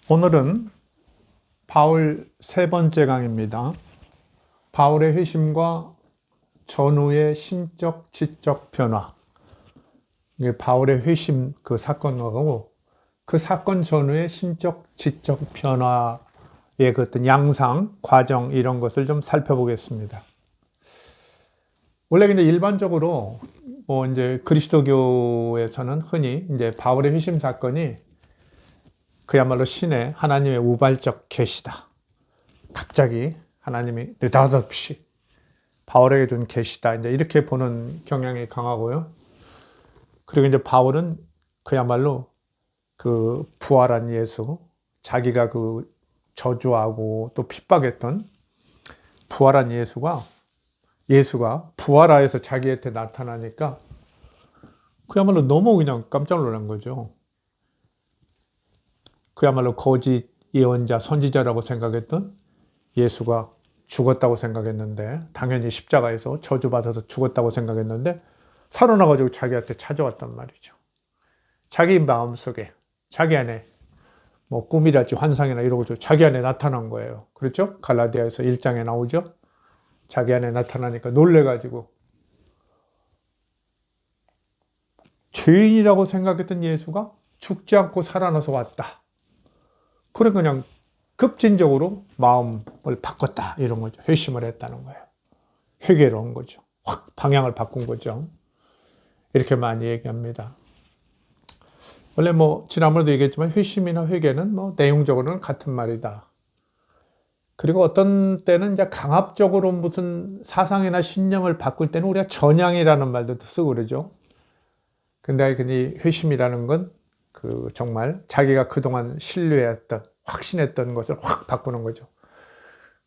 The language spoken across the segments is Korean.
오늘은 바울 세 번째 강입니다. 바울의 회심과 전후의 심적, 지적 변화. 이게 바울의 회심 그 사건하고 그 사건 전후의 심적, 지적 변화의 그 어떤 양상, 과정 이런 것을 좀 살펴보겠습니다. 원래 근데 일반적으로 이제 그리스도교에서는 흔히 이제 바울의 회심 사건이 그야말로 신의 하나님의 우발적 계시다. 갑자기 하나님이 느닷없이 바울에게 준 계시다. 이제 이렇게 보는 경향이 강하고요. 그리고 이제 바울은 그야말로 그 부활한 예수, 자기가 그 저주하고 또 핍박했던 부활한 예수가 부활하여서 자기한테 나타나니까 그야말로 너무 그냥 깜짝 놀란 거죠. 그야말로 거짓 예언자, 선지자라고 생각했던 예수가 죽었다고 생각했는데, 당연히 십자가에서 저주받아서 죽었다고 생각했는데 살아나가지고 자기한테 찾아왔단 말이죠. 자기 마음속에, 자기 안에 뭐 꿈이랄지 환상이나 이런 거죠. 자기 안에 나타난 거예요. 그렇죠? 갈라디아에서 1장에 나오죠. 자기 안에 나타나니까 놀래가지고 죄인이라고 생각했던 예수가 죽지 않고 살아나서 왔다. 그래 그냥 급진적으로 마음을 바꿨다 이런 거죠. 회심을 했다는 거예요. 회개를 한 거죠. 확 방향을 바꾼 거죠. 이렇게 많이 얘기합니다. 원래 지난번에도 얘기했지만 회심이나 회개는 내용적으로는 같은 말이다. 그리고 어떤 때는 이제 강압적으로 무슨 사상이나 신념을 바꿀 때는 우리가 전향이라는 말도 쓰고 그러죠. 근데 그 회심이라는 건 그 정말 자기가 그동안 신뢰했던, 확신했던 것을 확 바꾸는 거죠.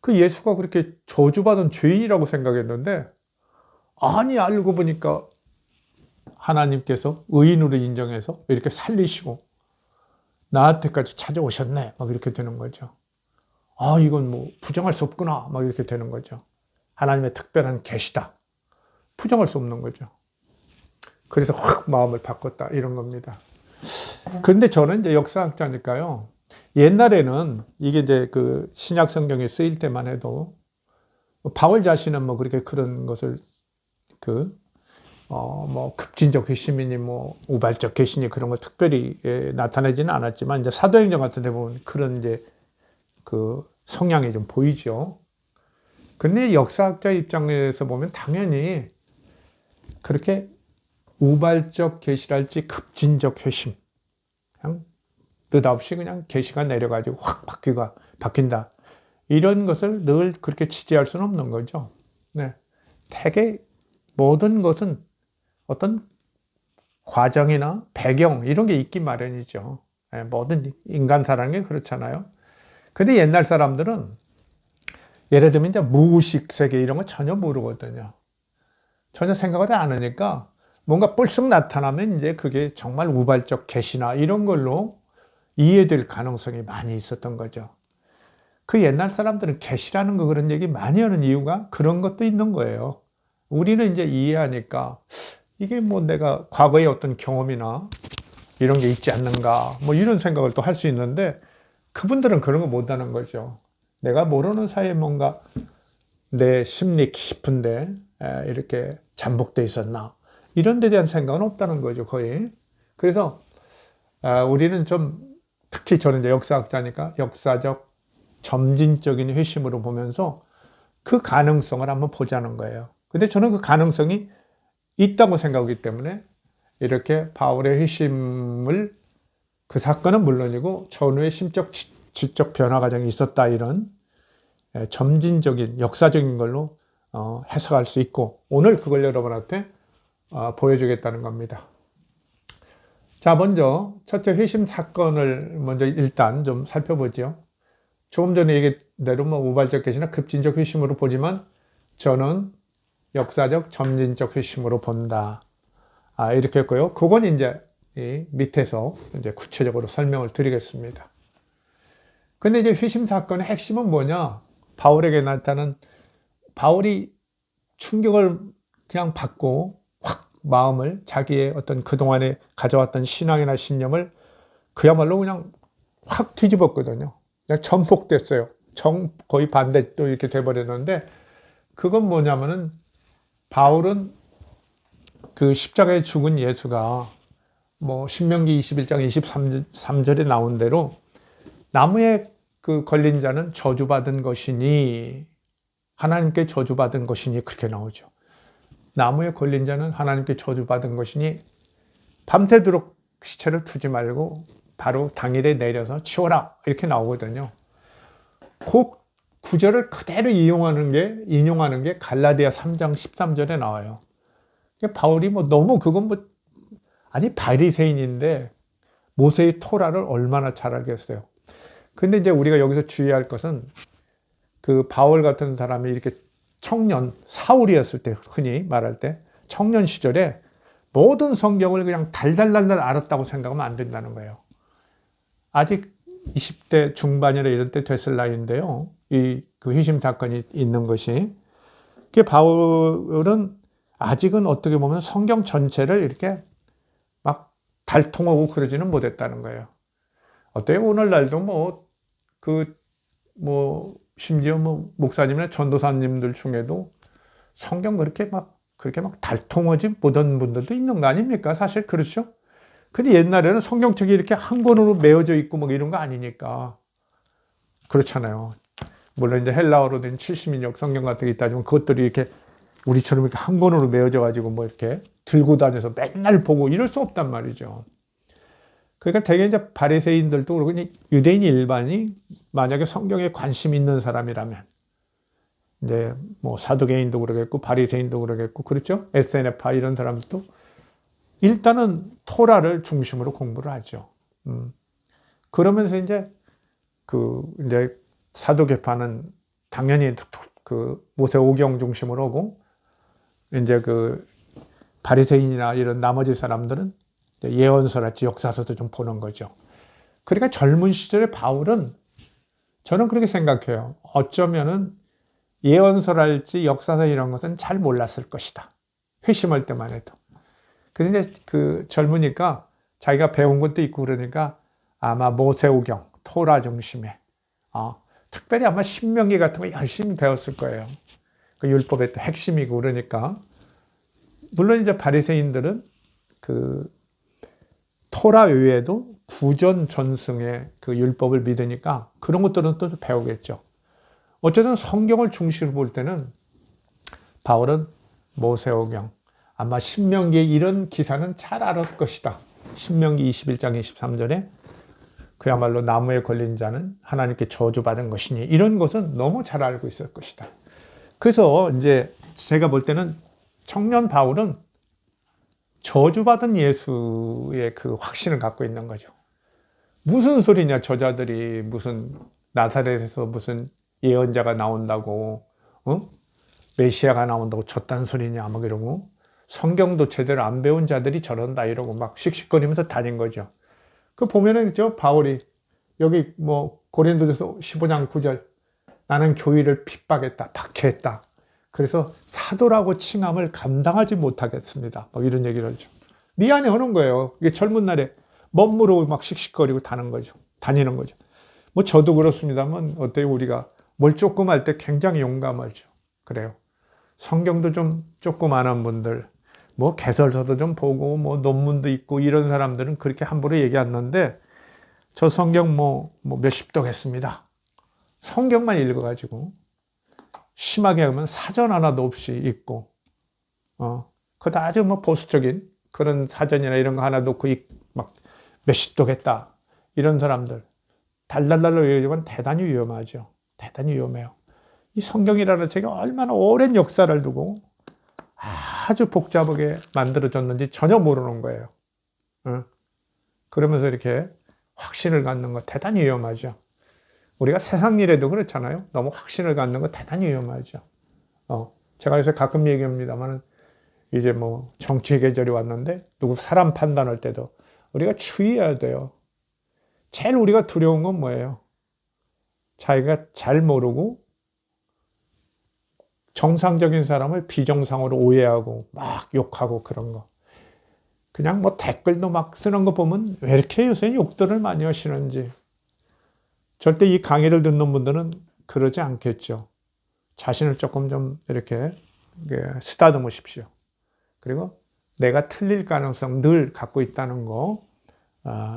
그 예수가 그렇게 저주받은 죄인이라고 생각했는데, 아니, 알고 보니까 하나님께서 의인으로 인정해서 이렇게 살리시고, 나한테까지 찾아오셨네. 막 이렇게 되는 거죠. 아, 이건 부정할 수 없구나. 막 이렇게 되는 거죠. 하나님의 특별한 계시다. 부정할 수 없는 거죠. 그래서 확 마음을 바꿨다. 이런 겁니다. 근데 저는 이제 역사학자니까요. 옛날에는 이게 이제 그 신약 성경에 쓰일 때만 해도 바울 자신은 그렇게 그런 것을 급진적 회심이니 우발적 계시니 그런 걸 특별히 나타내지는 않았지만 이제 사도행전 같은 데 보면 그런 이제 그 성향이 좀 보이죠. 근데 역사학자 입장에서 보면 당연히 그렇게 우발적 계시랄지 급진적 회심, 그냥 느닷없이 그냥 계시가 내려가지고 확 바뀐다. 이런 것을 늘 그렇게 취재할 수는 없는 거죠. 네. 되게 모든 것은 어떤 과정이나 배경 이런 게 있기 마련이죠. 네. 모든 인간사라는 게 그렇잖아요. 근데 옛날 사람들은 예를 들면 이제 무의식 세계 이런 거 전혀 모르거든요. 전혀 생각을 안 하니까 뭔가 뿔쓱 나타나면 이제 그게 정말 우발적 계시나 이런 걸로 이해될 가능성이 많이 있었던 거죠. 그 옛날 사람들은 계시라는 거 그런 얘기 많이 하는 이유가 그런 것도 있는 거예요. 우리는 이제 이해하니까 이게 내가 과거의 어떤 경험이나 이런 게 있지 않는가 이런 생각을 또 할 수 있는데 그분들은 그런 거 못 하는 거죠. 내가 모르는 사이에 뭔가 내 심리 깊은데 이렇게 잠복돼 있었나 이런 데 대한 생각은 없다는 거죠, 거의. 그래서 우리는 좀 특히 저는 이제 역사학자니까 역사적 점진적인 회심으로 보면서 그 가능성을 한번 보자는 거예요. 근데 저는 그 가능성이 있다고 생각하기 때문에 이렇게 바울의 회심을 그 사건은 물론이고 전후의 심적 지적 변화 과정이 있었다 이런 점진적인 역사적인 걸로 해석할 수 있고 오늘 그걸 여러분한테 보여주겠다는 겁니다. 자, 먼저 첫째 회심 사건을 먼저 일단 좀 살펴보죠. 조금 전에 얘기한 대로 우발적 계시나 급진적 회심으로 보지만 저는 역사적 점진적 회심으로 본다. 이렇게 했고요. 그건 이제 이 밑에서 이제 구체적으로 설명을 드리겠습니다. 근데 이제 회심 사건의 핵심은 뭐냐? 바울에게 나타난 바울이 충격을 그냥 받고 확 마음을 자기의 어떤 그동안에 가져왔던 신앙이나 신념을 그야말로 그냥 확 뒤집었거든요. 그냥 전복됐어요. 거의 반대 또 이렇게 돼버렸는데, 그건 뭐냐면은 바울은 그 십자가에 죽은 예수가 뭐 신명기 21장 23절에 나온 대로 나무에 그 걸린 자는 저주받은 것이니, 하나님께 저주받은 것이니, 그렇게 나오죠. 나무에 걸린 자는 하나님께 저주받은 것이니 밤새도록 시체를 두지 말고 바로 당일에 내려서 치워라, 이렇게 나오거든요. 그 구절을 그대로 인용하는 게 갈라디아 3장 13절에 나와요. 바울이 뭐 너무 그건 뭐, 아니 바리새인인데 모세의 토라를 얼마나 잘 알겠어요. 근데 이제 우리가 여기서 주의할 것은, 그 바울 같은 사람이 이렇게 청년, 사울이었을 때, 흔히 말할 때 청년 시절에 모든 성경을 그냥 달달달달 알았다고 생각하면 안 된다는 거예요. 아직 20대 중반이나 이런 때 됐을 나이인데요. 그 회심 사건이 있는 것이. 그 바울은 아직은 어떻게 보면 성경 전체를 이렇게 막 달통하고 그러지는 못했다는 거예요. 어때요? 오늘날도 심지어 목사님이나 전도사님들 중에도 성경 그렇게 막 달통하지 못한 분들도 있는 거 아닙니까? 사실 그렇죠? 근데 옛날에는 성경책이 이렇게 한 권으로 메어져 있고 뭐 이런 거 아니니까. 그렇잖아요. 물론 이제 헬라어로 된 70인역 성경 같은 게 있다지만 그것들이 이렇게 우리처럼 이렇게 한 권으로 메어져 가지고 뭐 이렇게 들고 다녀서 맨날 보고 이럴 수 없단 말이죠. 그러니까 대개 이제 바리새인들도 그러고 유대인 일반이 만약에 성경에 관심 있는 사람이라면, 이제 뭐 사두개인도 그러겠고 바리새인도 그러겠고, 그렇죠? SNF파 이런 사람도 일단은 토라를 중심으로 공부를 하죠. 그러면서 이제 이제 사두개파는 당연히 그 모세오경 중심으로 하고, 이제 그 바리새인이나 이런 나머지 사람들은 예언서랄지 역사서도 좀 보는 거죠. 그러니까 젊은 시절에 바울은, 저는 그렇게 생각해요. 어쩌면은 예언서랄지 역사서 이런 것은 잘 몰랐을 것이다. 회심할 때만 해도. 그래서 이제 젊으니까 자기가 배운 것도 있고 그러니까 아마 모세오경, 토라 중심에, 특별히 아마 신명기 같은 거 열심히 배웠을 거예요. 그 율법의 또 핵심이고 그러니까. 물론 이제 바리새인들은 토라 외에도 구전 전승의 그 율법을 믿으니까 그런 것들은 또 배우겠죠. 어쨌든 성경을 중심으로 볼 때는 바울은 모세오경, 아마 신명기의 이런 기사는 잘 알았을 것이다. 신명기 21장 23절에 그야말로 나무에 걸린 자는 하나님께 저주받은 것이니, 이런 것은 너무 잘 알고 있을 것이다. 그래서 이제 제가 볼 때는 청년 바울은 저주받은 예수의 그 확신을 갖고 있는 거죠. 무슨 소리냐, 저자들이 무슨 나사렛에서 무슨 예언자가 나온다고, 메시아가 나온다고 저딴 소리냐 막 이러고, 성경도 제대로 안 배운 자들이 저런다 이러고 막 씩씩거리면서 다닌 거죠. 그 보면은 바울이 여기 뭐 고린도전서 15장 9절, 나는 교회를 핍박했다, 박해했다. 그래서 사도라고 칭함을 감당하지 못하겠습니다. 막 이런 얘기를 하죠. 미안해 하는 거예요. 이게 젊은 날에 멋모르고 막 씩씩거리고 다니는 거죠. 뭐 저도 그렇습니다만, 어때요? 우리가 뭘 조금 할 때 굉장히 용감하죠. 그래요. 성경도 좀 조금 아는 분들, 뭐 개설서도 좀 보고 뭐 논문도 있고 이런 사람들은 그렇게 함부로 얘기 안 하는데, 저 성경 뭐 몇십 독 했습니다. 성경만 읽어가지고 심하게 하면 사전 하나도 없이 읽고, 그것도 아주 뭐 보수적인 그런 사전이나 이런 거 하나 놓고 막 몇십 독 했다. 이런 사람들 달달달로 얘기하지만 대단히 위험하죠. 대단히 위험해요. 이 성경이라는 책이 얼마나 오랜 역사를 두고 아주 복잡하게 만들어졌는지 전혀 모르는 거예요. 그러면서 이렇게 확신을 갖는 거 대단히 위험하죠. 우리가 세상 일에도 그렇잖아요. 너무 확신을 갖는 거 대단히 위험하죠. 제가 요새 가끔 얘기합니다만, 이제 뭐 정치 계절이 왔는데 누구 사람 판단할 때도 우리가 주의해야 돼요. 제일 우리가 두려운 건 뭐예요? 자기가 잘 모르고 정상적인 사람을 비정상으로 오해하고 막 욕하고 그런 거. 그냥 뭐 댓글도 막 쓰는 거 보면 왜 이렇게 요새 욕들을 많이 하시는지. 절대 이 강의를 듣는 분들은 그러지 않겠죠. 자신을 조금 좀 이렇게 쓰다듬으십시오. 그리고 내가 틀릴 가능성 늘 갖고 있다는 거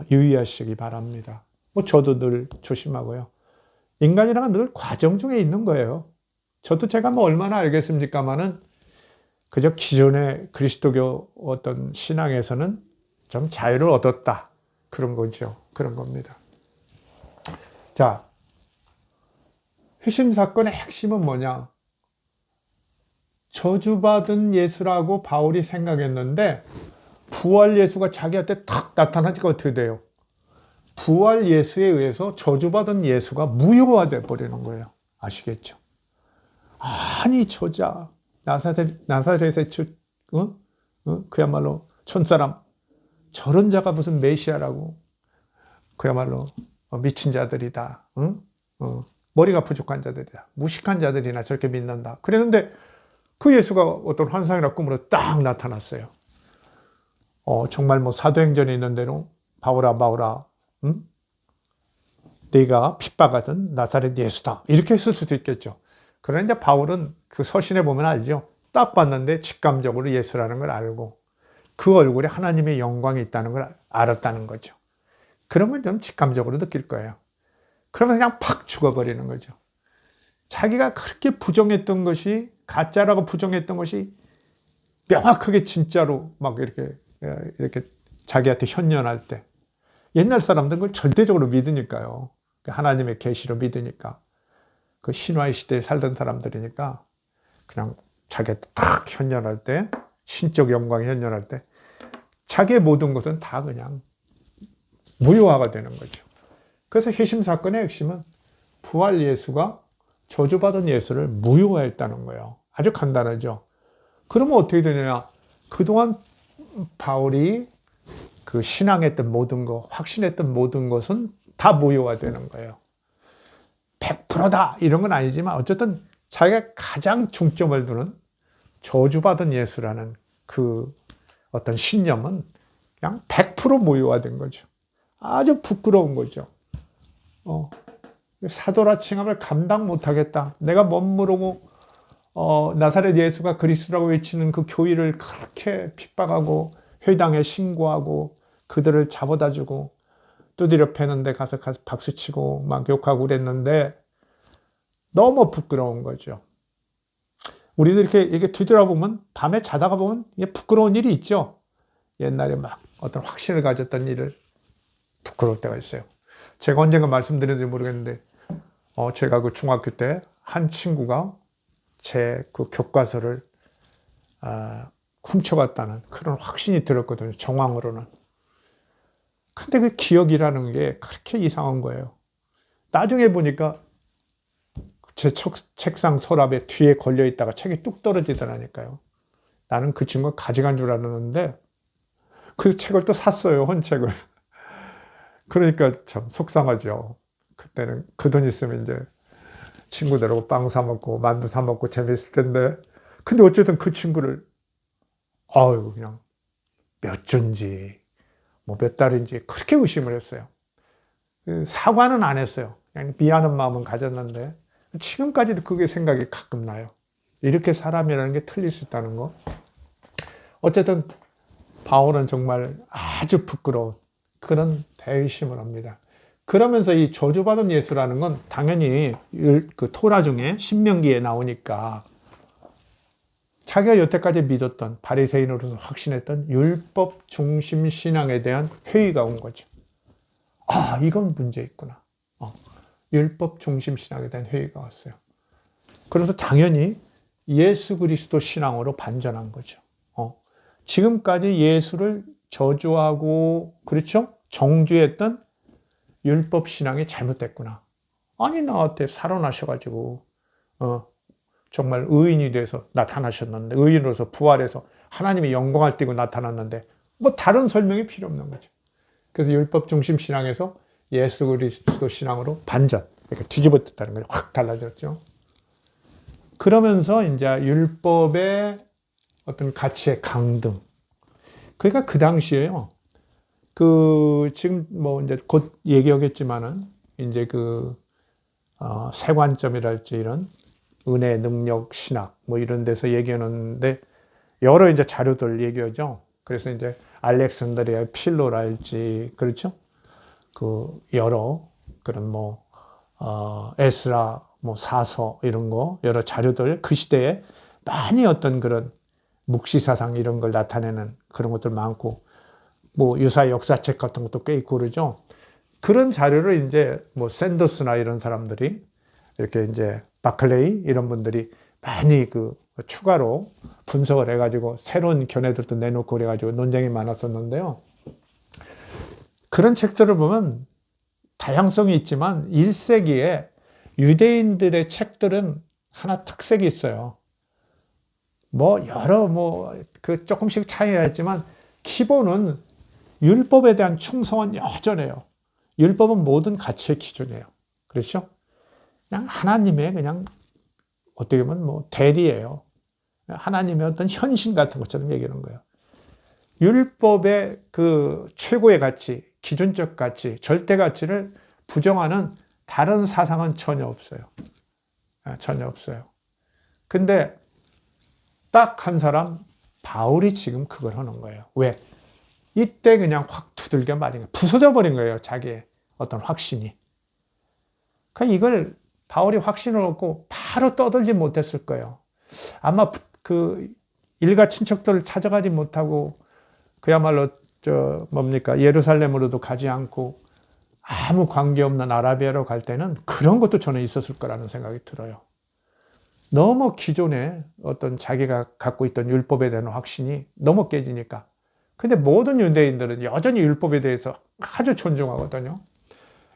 유의하시기 바랍니다. 뭐 저도 늘 조심하고요. 인간이란 늘 과정 중에 있는 거예요. 저도 제가 뭐 얼마나 알겠습니까마는 그저 기존의 그리스도교 어떤 신앙에서는 좀 자유를 얻었다. 그런 거죠. 그런 겁니다. 자, 회심 사건의 핵심은 뭐냐? 저주받은 예수라고 바울이 생각했는데 부활 예수가 자기한테 탁 나타나니까 어떻게 돼요? 부활 예수에 의해서 저주받은 예수가 무효화돼 버리는 거예요. 아시겠죠? 아니 저자 나사렛의 그야말로 촌사람 저런 자가 무슨 메시아라고 그야말로 미친 자들이다. 머리가 부족한 자들이다. 무식한 자들이나 저렇게 믿는다. 그랬는데 그 예수가 어떤 환상이나 꿈으로 딱 나타났어요. 정말 뭐 사도행전에 있는 대로 바울아 네가 핍박하던 나사렛 예수다. 이렇게 했을 수도 있겠죠. 그런데 바울은 그 서신에 보면 알죠. 딱 봤는데 직감적으로 예수라는 걸 알고 그 얼굴에 하나님의 영광이 있다는 걸 알았다는 거죠. 그런 건 좀 직감적으로 느낄 거예요. 그러면 그냥 팍 죽어버리는 거죠. 자기가 그렇게 부정했던 것이 가짜라고 부정했던 것이 명확하게 진짜로 막 이렇게 자기한테 현현할 때 옛날 사람들은 그걸 절대적으로 믿으니까요. 하나님의 계시로 믿으니까 그 신화의 시대에 살던 사람들이니까 그냥 자기한테 탁 현현할 때 신적 영광이 현현할 때 자기의 모든 것은 다 그냥 무효화가 되는 거죠. 그래서 회심 사건의 핵심은 부활 예수가 저주받은 예수를 무효화했다는 거예요. 아주 간단하죠. 그러면 어떻게 되느냐? 그동안 바울이 그 신앙했던 모든 것, 확신했던 모든 것은 다 무효화되는 거예요. 100%다 이런 건 아니지만 어쨌든 자기가 가장 중점을 두는 저주받은 예수라는 그 어떤 신념은 그냥 100% 무효화된 거죠. 아주 부끄러운 거죠. 사도라 칭함을 감당 못하겠다. 내가 멋모르고 나사렛 예수가 그리스도라고 외치는 그 교회를 그렇게 핍박하고 회당에 신고하고 그들을 잡아다 주고 두드려 패는데 가서 박수치고 막 욕하고 그랬는데 너무 부끄러운 거죠. 우리도 이렇게 뒤돌아보면 밤에 자다가 보면 부끄러운 일이 있죠. 옛날에 막 어떤 확신을 가졌던 일을 부끄러울 때가 있어요. 제가 언젠가 말씀드렸는지 모르겠는데 제가 그 중학교 때 한 친구가 제 그 교과서를 훔쳐갔다는 그런 확신이 들었거든요. 정황으로는. 근데 그 기억이라는 게 그렇게 이상한 거예요. 나중에 보니까 제 책상 서랍에 뒤에 걸려 있다가 책이 뚝 떨어지더라니까요. 나는 그 친구가 가져간 줄 알았는데 그 책을 또 샀어요. 헌책을. 그러니까 참 속상하죠. 그때는 그 돈 있으면 이제 친구들하고 빵 사 먹고 만두 사 먹고 재밌을 텐데. 근데 어쨌든 그 친구를 그냥 몇 주인지 뭐 몇 달인지 그렇게 의심을 했어요. 사과는 안 했어요. 그냥 미안한 마음은 가졌는데 지금까지도 그게 생각이 가끔 나요. 이렇게 사람이라는 게 틀릴 수 있다는 거. 어쨌든 바울은 정말 아주 부끄러운 그런 대의심을 합니다. 그러면서 이 저주받은 예수라는 건 당연히 그 토라 중에 신명기에 나오니까 자기가 여태까지 믿었던 바리새인으로서 확신했던 율법 중심 신앙에 대한 회의가 온 거죠. 이건 문제 있구나. 율법 중심 신앙에 대한 회의가 왔어요. 그래서 당연히 예수 그리스도 신앙으로 반전한 거죠. 지금까지 예수를 저주하고 그렇죠? 정죄했던 율법 신앙이 잘못됐구나. 아니 나한테 살아나셔가지고 정말 의인이 돼서 나타나셨는데 의인으로서 부활해서 하나님의 영광을 띠고 나타났는데 뭐 다른 설명이 필요 없는 거죠. 그래서 율법 중심 신앙에서 예수 그리스도 신앙으로 반전, 이렇게 뒤집어졌다는 거죠. 확 달라졌죠. 그러면서 이제 율법의 어떤 가치의 강등. 그러니까 그 당시에요. 지금 뭐 이제 곧 얘기하겠지만은 이제 세관점이랄지 이런 은혜, 능력, 신학 뭐 이런 데서 얘기하는데 여러 이제 자료들 얘기하죠. 그래서 이제 알렉산드리아 필로랄지 그렇죠. 여러 그런 에스라 사서 이런 거 여러 자료들 그 시대에 많이 어떤 그런 묵시사상 이런 걸 나타내는 그런 것들 많고 유사 역사책 같은 것도 꽤 있고 그러죠. 그런 자료를 이제 샌더스나 이런 사람들이 이렇게 이제 바클레이 이런 분들이 많이 추가로 분석을 해가지고 새로운 견해들도 내놓고 그래가지고 논쟁이 많았었는데요. 그런 책들을 보면 다양성이 있지만 1세기에 유대인들의 책들은 하나 특색이 있어요. 조금씩 차이가 있지만 기본은 율법에 대한 충성은 여전해요. 율법은 모든 가치의 기준이에요. 그렇죠? 그냥 하나님의 그냥 어떻게 보면 대리예요. 하나님의 어떤 현신 같은 것처럼 얘기하는 거예요. 율법의 최고의 가치, 기준적 가치, 절대 가치를 부정하는 다른 사상은 전혀 없어요. 전혀 없어요. 근데 딱 한 사람, 바울이 지금 그걸 하는 거예요. 왜? 이때 그냥 확 두들겨 맞은 거예요. 부서져 버린 거예요. 자기의 어떤 확신이. 그러니까 이걸 바울이 확신을 얻고 바로 떠들지 못했을 거예요. 아마 일가 친척들을 찾아가지 못하고 그야말로 예루살렘으로도 가지 않고 아무 관계없는 아라비아로 갈 때는 그런 것도 저는 있었을 거라는 생각이 들어요. 너무 기존에 어떤 자기가 갖고 있던 율법에 대한 확신이 너무 깨지니까. 근데 모든 유대인들은 여전히 율법에 대해서 아주 존중하거든요.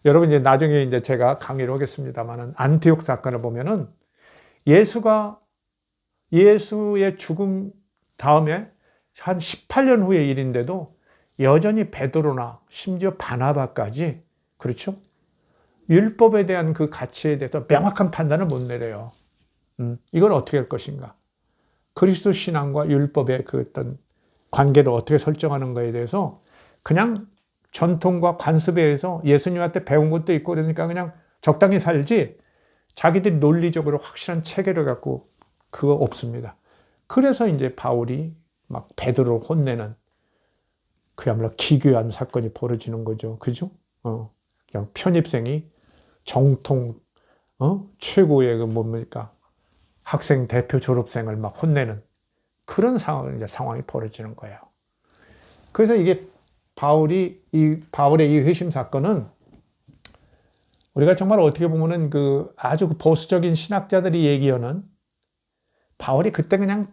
여러분 이제 나중에 이제 제가 강의를 하겠습니다만은 안티옥 사건을 보면은 예수의 죽음 다음에 한 18년 후의 일인데도 여전히 베드로나 심지어 바나바까지 그렇죠? 율법에 대한 그 가치에 대해서 명확한 판단을 못 내려요. 이걸 어떻게 할 것인가? 그리스도 신앙과 율법의 어떤 관계를 어떻게 설정하는 거에 대해서 그냥 전통과 관습에 의해서 예수님한테 배운 것도 있고 그러니까 그냥 적당히 살지 자기들이 논리적으로 확실한 체계를 갖고 그거 없습니다. 그래서 이제 바울이 막 베드로를 혼내는 그야말로 기괴한 사건이 벌어지는 거죠. 그죠? 그냥 편입생이 정통, 최고의 학생 대표 졸업생을 막 혼내는 그런 상황이 벌어지는 거예요. 그래서 이게 바울의 이 회심 사건은 우리가 정말 어떻게 보면은 아주 보수적인 신학자들이 얘기하는 바울이 그때 그냥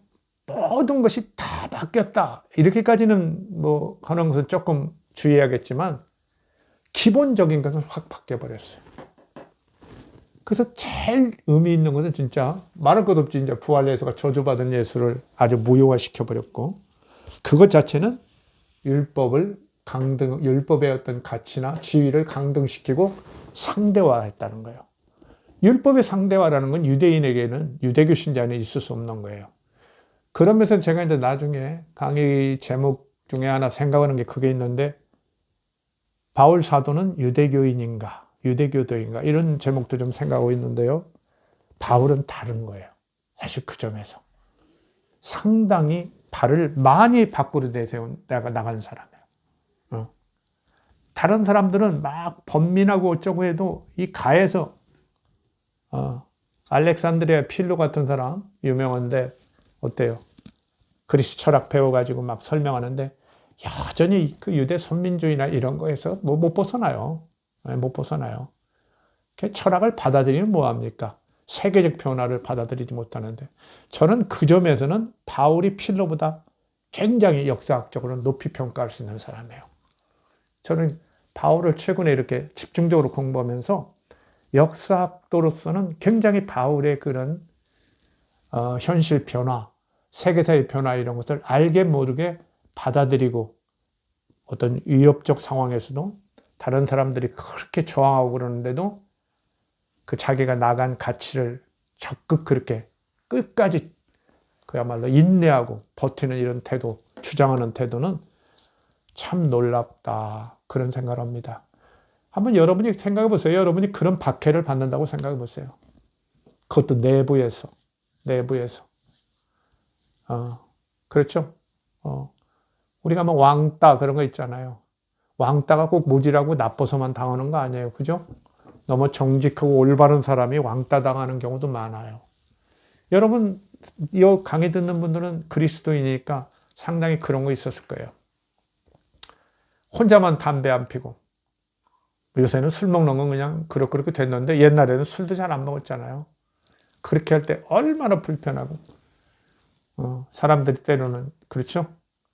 모든 것이 다 바뀌었다. 이렇게까지는 하는 것은 조금 주의해야겠지만 기본적인 것은 확 바뀌어버렸어요. 그래서 제일 의미 있는 것은 진짜 말할 것 없이 이제 부활 예수가 저주받은 예수를 아주 무효화시켜버렸고 그것 자체는 율법의 어떤 가치나 지위를 강등시키고 상대화했다는 거예요. 율법의 상대화라는 건 유대인에게는 유대교 신자는 있을 수 없는 거예요. 그러면서 제가 이제 나중에 강의 제목 중에 하나 생각하는 게 그게 있는데 바울 사도는 유대교인인가 유대교도인가 이런 제목도 좀 생각하고 있는데요. 바울은 다른 거예요. 사실 그 점에서 상당히 발을 많이 밖으로 내세운 나간 사람이에요. 다른 사람들은 막 번민하고 어쩌고 해도 이 가에서 알렉산드리아 필로 같은 사람 유명한데 어때요? 그리스 철학 배워가지고 막 설명하는데 여전히 그 유대 선민주의나 이런 거에서 못 벗어나요. 못 벗어나요. 철학을 받아들이면 뭐합니까? 세계적 변화를 받아들이지 못하는데 저는 그 점에서는 바울이 필로보다 굉장히 역사학적으로 높이 평가할 수 있는 사람이에요. 저는 바울을 최근에 이렇게 집중적으로 공부하면서 역사학도로서는 굉장히 바울의 그런 현실 변화, 세계사의 변화 이런 것을 알게 모르게 받아들이고 어떤 위협적 상황에서도 다른 사람들이 그렇게 저항하고 그러는데도 그 자기가 나간 가치를 적극 그렇게 끝까지 그야말로 인내하고 버티는 이런 태도, 주장하는 태도는 참 놀랍다. 그런 생각을 합니다. 한번 여러분이 생각해 보세요. 여러분이 그런 박해를 받는다고 생각해 보세요. 그것도 내부에서. 그렇죠? 우리가 뭐 왕따 그런 거 있잖아요. 왕따가 꼭 모질하고 나빠서만 당하는 거 아니에요. 그죠? 너무 정직하고 올바른 사람이 왕따 당하는 경우도 많아요. 여러분, 이 강의 듣는 분들은 그리스도인이니까 상당히 그런 거 있었을 거예요. 혼자만 담배 안 피고, 요새는 술 먹는 건 그냥 그렇게 됐는데 옛날에는 술도 잘 안 먹었잖아요. 그렇게 할 때 얼마나 불편하고, 사람들이 때로는, 그렇죠?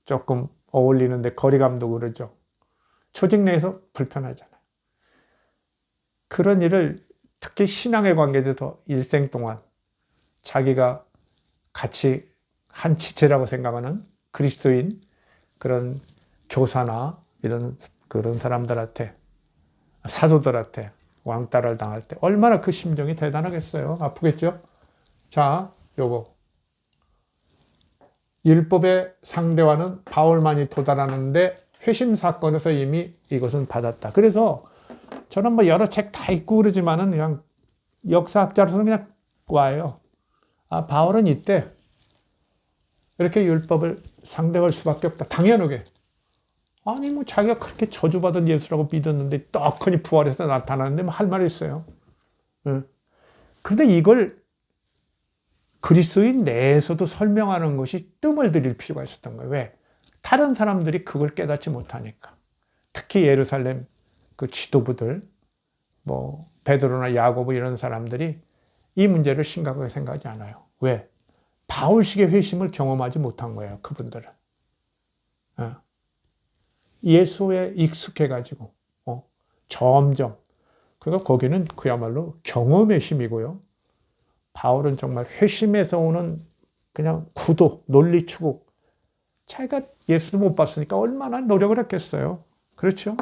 조금 어울리는데 거리감도 그러죠. 조직 내에서 불편하잖아요. 그런 일을 특히 신앙의 관계에서 일생 동안 자기가 같이 한 지체라고 생각하는 그리스도인 그런 교사나 이런 그런 사람들한테, 사도들한테 왕따를 당할 때 얼마나 그 심정이 대단하겠어요. 아프겠죠? 자, 요거. 율법의 상대와는 바울만이 도달하는데 회심 사건에서 이미 이것은 받았다. 그래서 저는 뭐 여러 책 다 읽고 그러지만은 그냥 역사학자로서는 그냥 와요. 아, 바울은 이때 이렇게 율법을 상대할 수밖에 없다. 당연하게. 아니, 뭐 자기가 그렇게 저주받은 예수라고 믿었는데 떡하니 부활해서 나타나는데 뭐 할 말이 있어요. 그런데 이걸 그리스도인 내에서도 설명하는 것이 뜸을 들일 필요가 있었던 거예요. 왜? 다른 사람들이 그걸 깨닫지 못하니까. 특히 예루살렘 그 지도부들, 뭐 베드로나 야고보 이런 사람들이 이 문제를 심각하게 생각하지 않아요. 왜? 바울식의 회심을 경험하지 못한 거예요. 그분들은. 예수에 익숙해가지고 점점. 그러니까 거기는 그야말로 경험의 힘이고요. 바울은 정말 회심에서 오는 그냥 구도, 논리 추구. 자기가 예수도 못 봤으니까 얼마나 노력을 했겠어요. 그렇죠?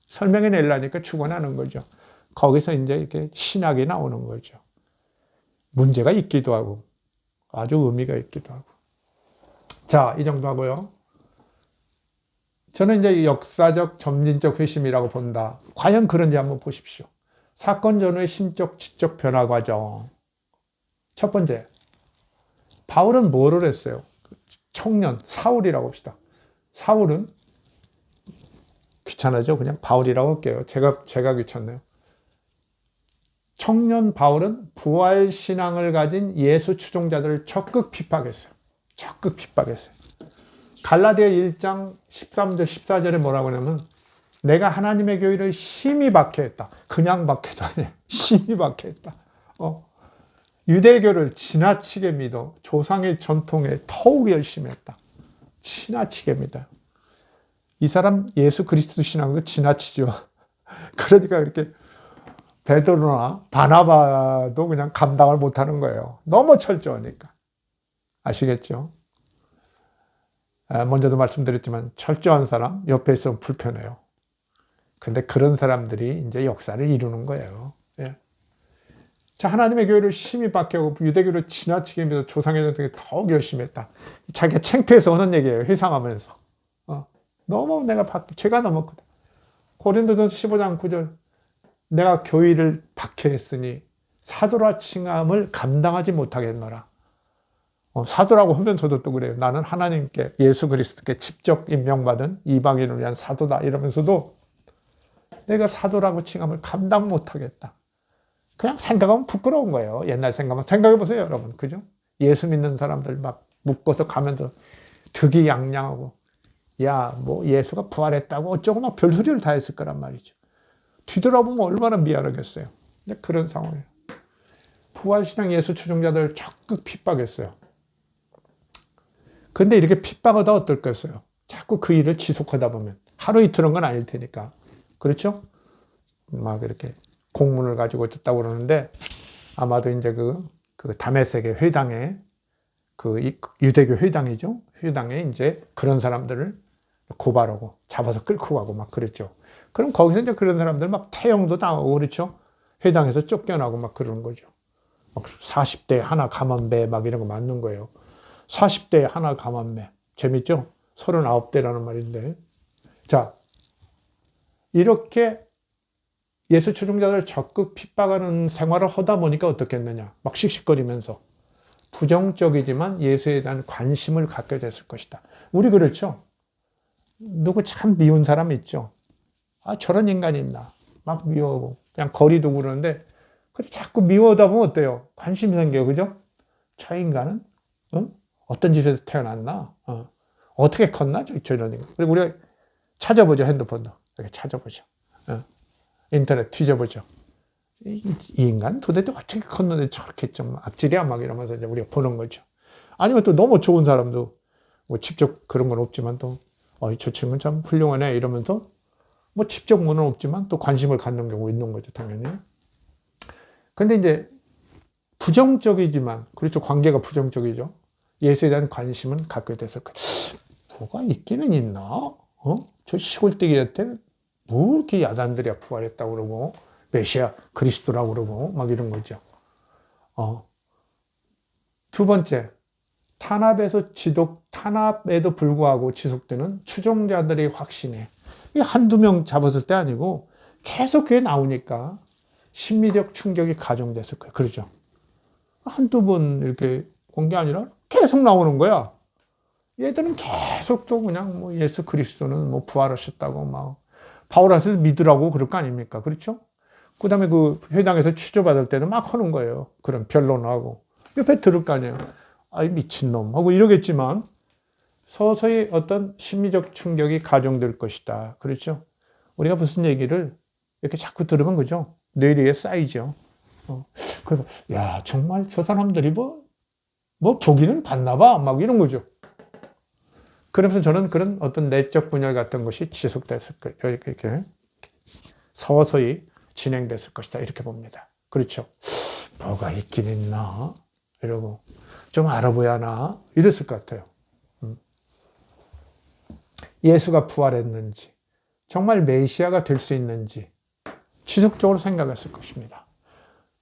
설명해 내려니까 죽어나는 거죠. 거기서 이제 이렇게 신학이 나오는 거죠. 문제가 있기도 하고, 아주 의미가 있기도 하고. 자, 이 정도 하고요. 저는 이제 역사적, 점진적 회심이라고 본다. 과연 그런지 한번 보십시오. 사건 전후의 심적, 지적 변화 과정. 첫 번째, 바울은 뭐를 했어요? 청년, 사울이라고 합시다. 사울은 귀찮아죠? 그냥 바울이라고 할게요. 제가 귀찮네요. 청년 바울은 부활 신앙을 가진 예수 추종자들을 적극 핍박했어요. 적극 핍박했어요. 갈라디아 1장 13절 14절에 뭐라고 하냐면 내가 하나님의 교회를 심히 박해했다. 그냥 박해도 아니에요. 심히 박해했다. 유대교를 지나치게 믿어 조상의 전통에 더욱 열심히 했다. 지나치게 믿어요. 이 사람 예수 그리스도 신앙도 지나치죠. 그러니까 이렇게 베드로나 바나바도 그냥 감당을 못하는 거예요. 너무 철저하니까. 아시겠죠? 먼저도 말씀드렸지만 철저한 사람 옆에 있으면 불편해요. 근데 그런 사람들이 이제 역사를 이루는 거예요. 예. 자, 하나님의 교회를 심히 박해하고 유대교를 지나치게 믿어 조상의 전통에 더욱 열심히 했다. 자기가 창피해서 하는 얘기예요. 회상하면서. 너무 죄가 너무 크다. 고린도전서 15장 9절. 내가 교회를 박해했으니 사도라 칭함을 감당하지 못하겠노라. 사도라고 하면서도 또 그래요. 나는 하나님께 예수 그리스도께 직접 임명받은 이방인을 위한 사도다 이러면서도 내가 사도라고 칭함을 감당 못하겠다. 그냥 생각하면 부끄러운 거예요. 옛날 생각해 보세요, 여러분. 그죠? 예수 믿는 사람들 막 묶어서 가면서 득이양양하고 야, 뭐 예수가 부활했다고 어쩌고 막 별소리를 다 했을 거란 말이죠. 뒤돌아보면 얼마나 미안하겠어요. 그런 상황이에요. 부활신앙 예수 추종자들 적극 핍박했어요. 근데 이렇게 핍박하다 어떨겠어요? 자꾸 그 일을 지속하다 보면. 하루 이틀은 건 아닐 테니까. 그렇죠? 막 이렇게 공문을 가지고 듣다고 그러는데 아마도 이제 그 다메섹의 회당에 유대교 회당이죠. 회당에 이제 그런 사람들을 고발하고 잡아서 끌고 가고 막 그랬죠. 그럼 거기서 이제 그런 사람들 막 태형도 당하고 그렇죠. 회당에서 쫓겨나고 막 그러는 거죠. 막 40대 하나 감언배 막 이런 거 맞는 거예요. 40대 하나 감언배. 재밌죠? 39대라는 말인데. 자, 이렇게 예수 추종자들 적극 핍박하는 생활을 하다 보니까 어떻겠느냐. 막 씩씩거리면서 부정적이지만 예수에 대한 관심을 갖게 됐을 것이다. 우리 그렇죠? 누구 참 미운 사람 있죠? 아, 저런 인간이 있나. 막 미워하고 그냥 거리 두고 그러는데 그래 자꾸 미워하다 보면 어때요? 관심이 생겨요. 그죠? 저 인간은 어떤 집에서 태어났나? 어떻게 컸나? 저런 인간. 그리고 우리가 찾아보죠. 핸드폰도. 이렇게 찾아보죠. 인터넷 뒤져보죠. 이 인간 도대체 어떻게 컸는데 저렇게 좀 악질이야? 막 이러면서 이제 우리가 보는 거죠. 아니면 또 너무 좋은 사람도 뭐 직접 그런 건 없지만 또, 저 친구는 참 훌륭하네. 이러면서 뭐 직접 뭐는 없지만 또 관심을 갖는 경우 있는 거죠. 당연히. 근데 이제 부정적이지만, 그렇죠. 관계가 부정적이죠. 예수에 대한 관심은 갖게 돼서, 뭐가 있기는 있나? 저 시골떼기한테 뭐 이렇게 야단들이야 부활했다고 그러고, 메시아 그리스도라고 그러고, 막 이런 거죠. 두 번째, 탄압에도 불구하고 지속되는 추종자들의 확신에, 이 한두 명 잡았을 때 아니고, 계속 그게 나오니까 심리적 충격이 가중됐을 거예요. 그러죠. 한두 번 이렇게 본 게 아니라 계속 나오는 거야. 얘들은 계속 또 그냥 뭐 예수 그리스도는 뭐 부활하셨다고 막 바울한테서 믿으라고 그럴 거 아닙니까? 그렇죠? 그 다음에 그 회당에서 취조받을 때도 막 하는 거예요. 그런 변론하고. 옆에 들을 거 아니에요. 아이, 미친놈 하고 이러겠지만 서서히 어떤 심리적 충격이 가중될 것이다. 그렇죠? 우리가 무슨 얘기를 이렇게 자꾸 들으면 그죠? 뇌 위에 쌓이죠. 그래서, 야, 정말 저 사람들이 뭐 보기는 봤나 봐. 막 이런 거죠. 그러면서 저는 그런 어떤 내적 분열 같은 것이 지속됐을 거예요. 이렇게 서서히 진행됐을 것이다. 이렇게 봅니다. 그렇죠. 뭐가 있긴 있나? 이러고, 좀 알아봐야 하나? 이랬을 것 같아요. 예수가 부활했는지, 정말 메시아가 될 수 있는지, 지속적으로 생각했을 것입니다.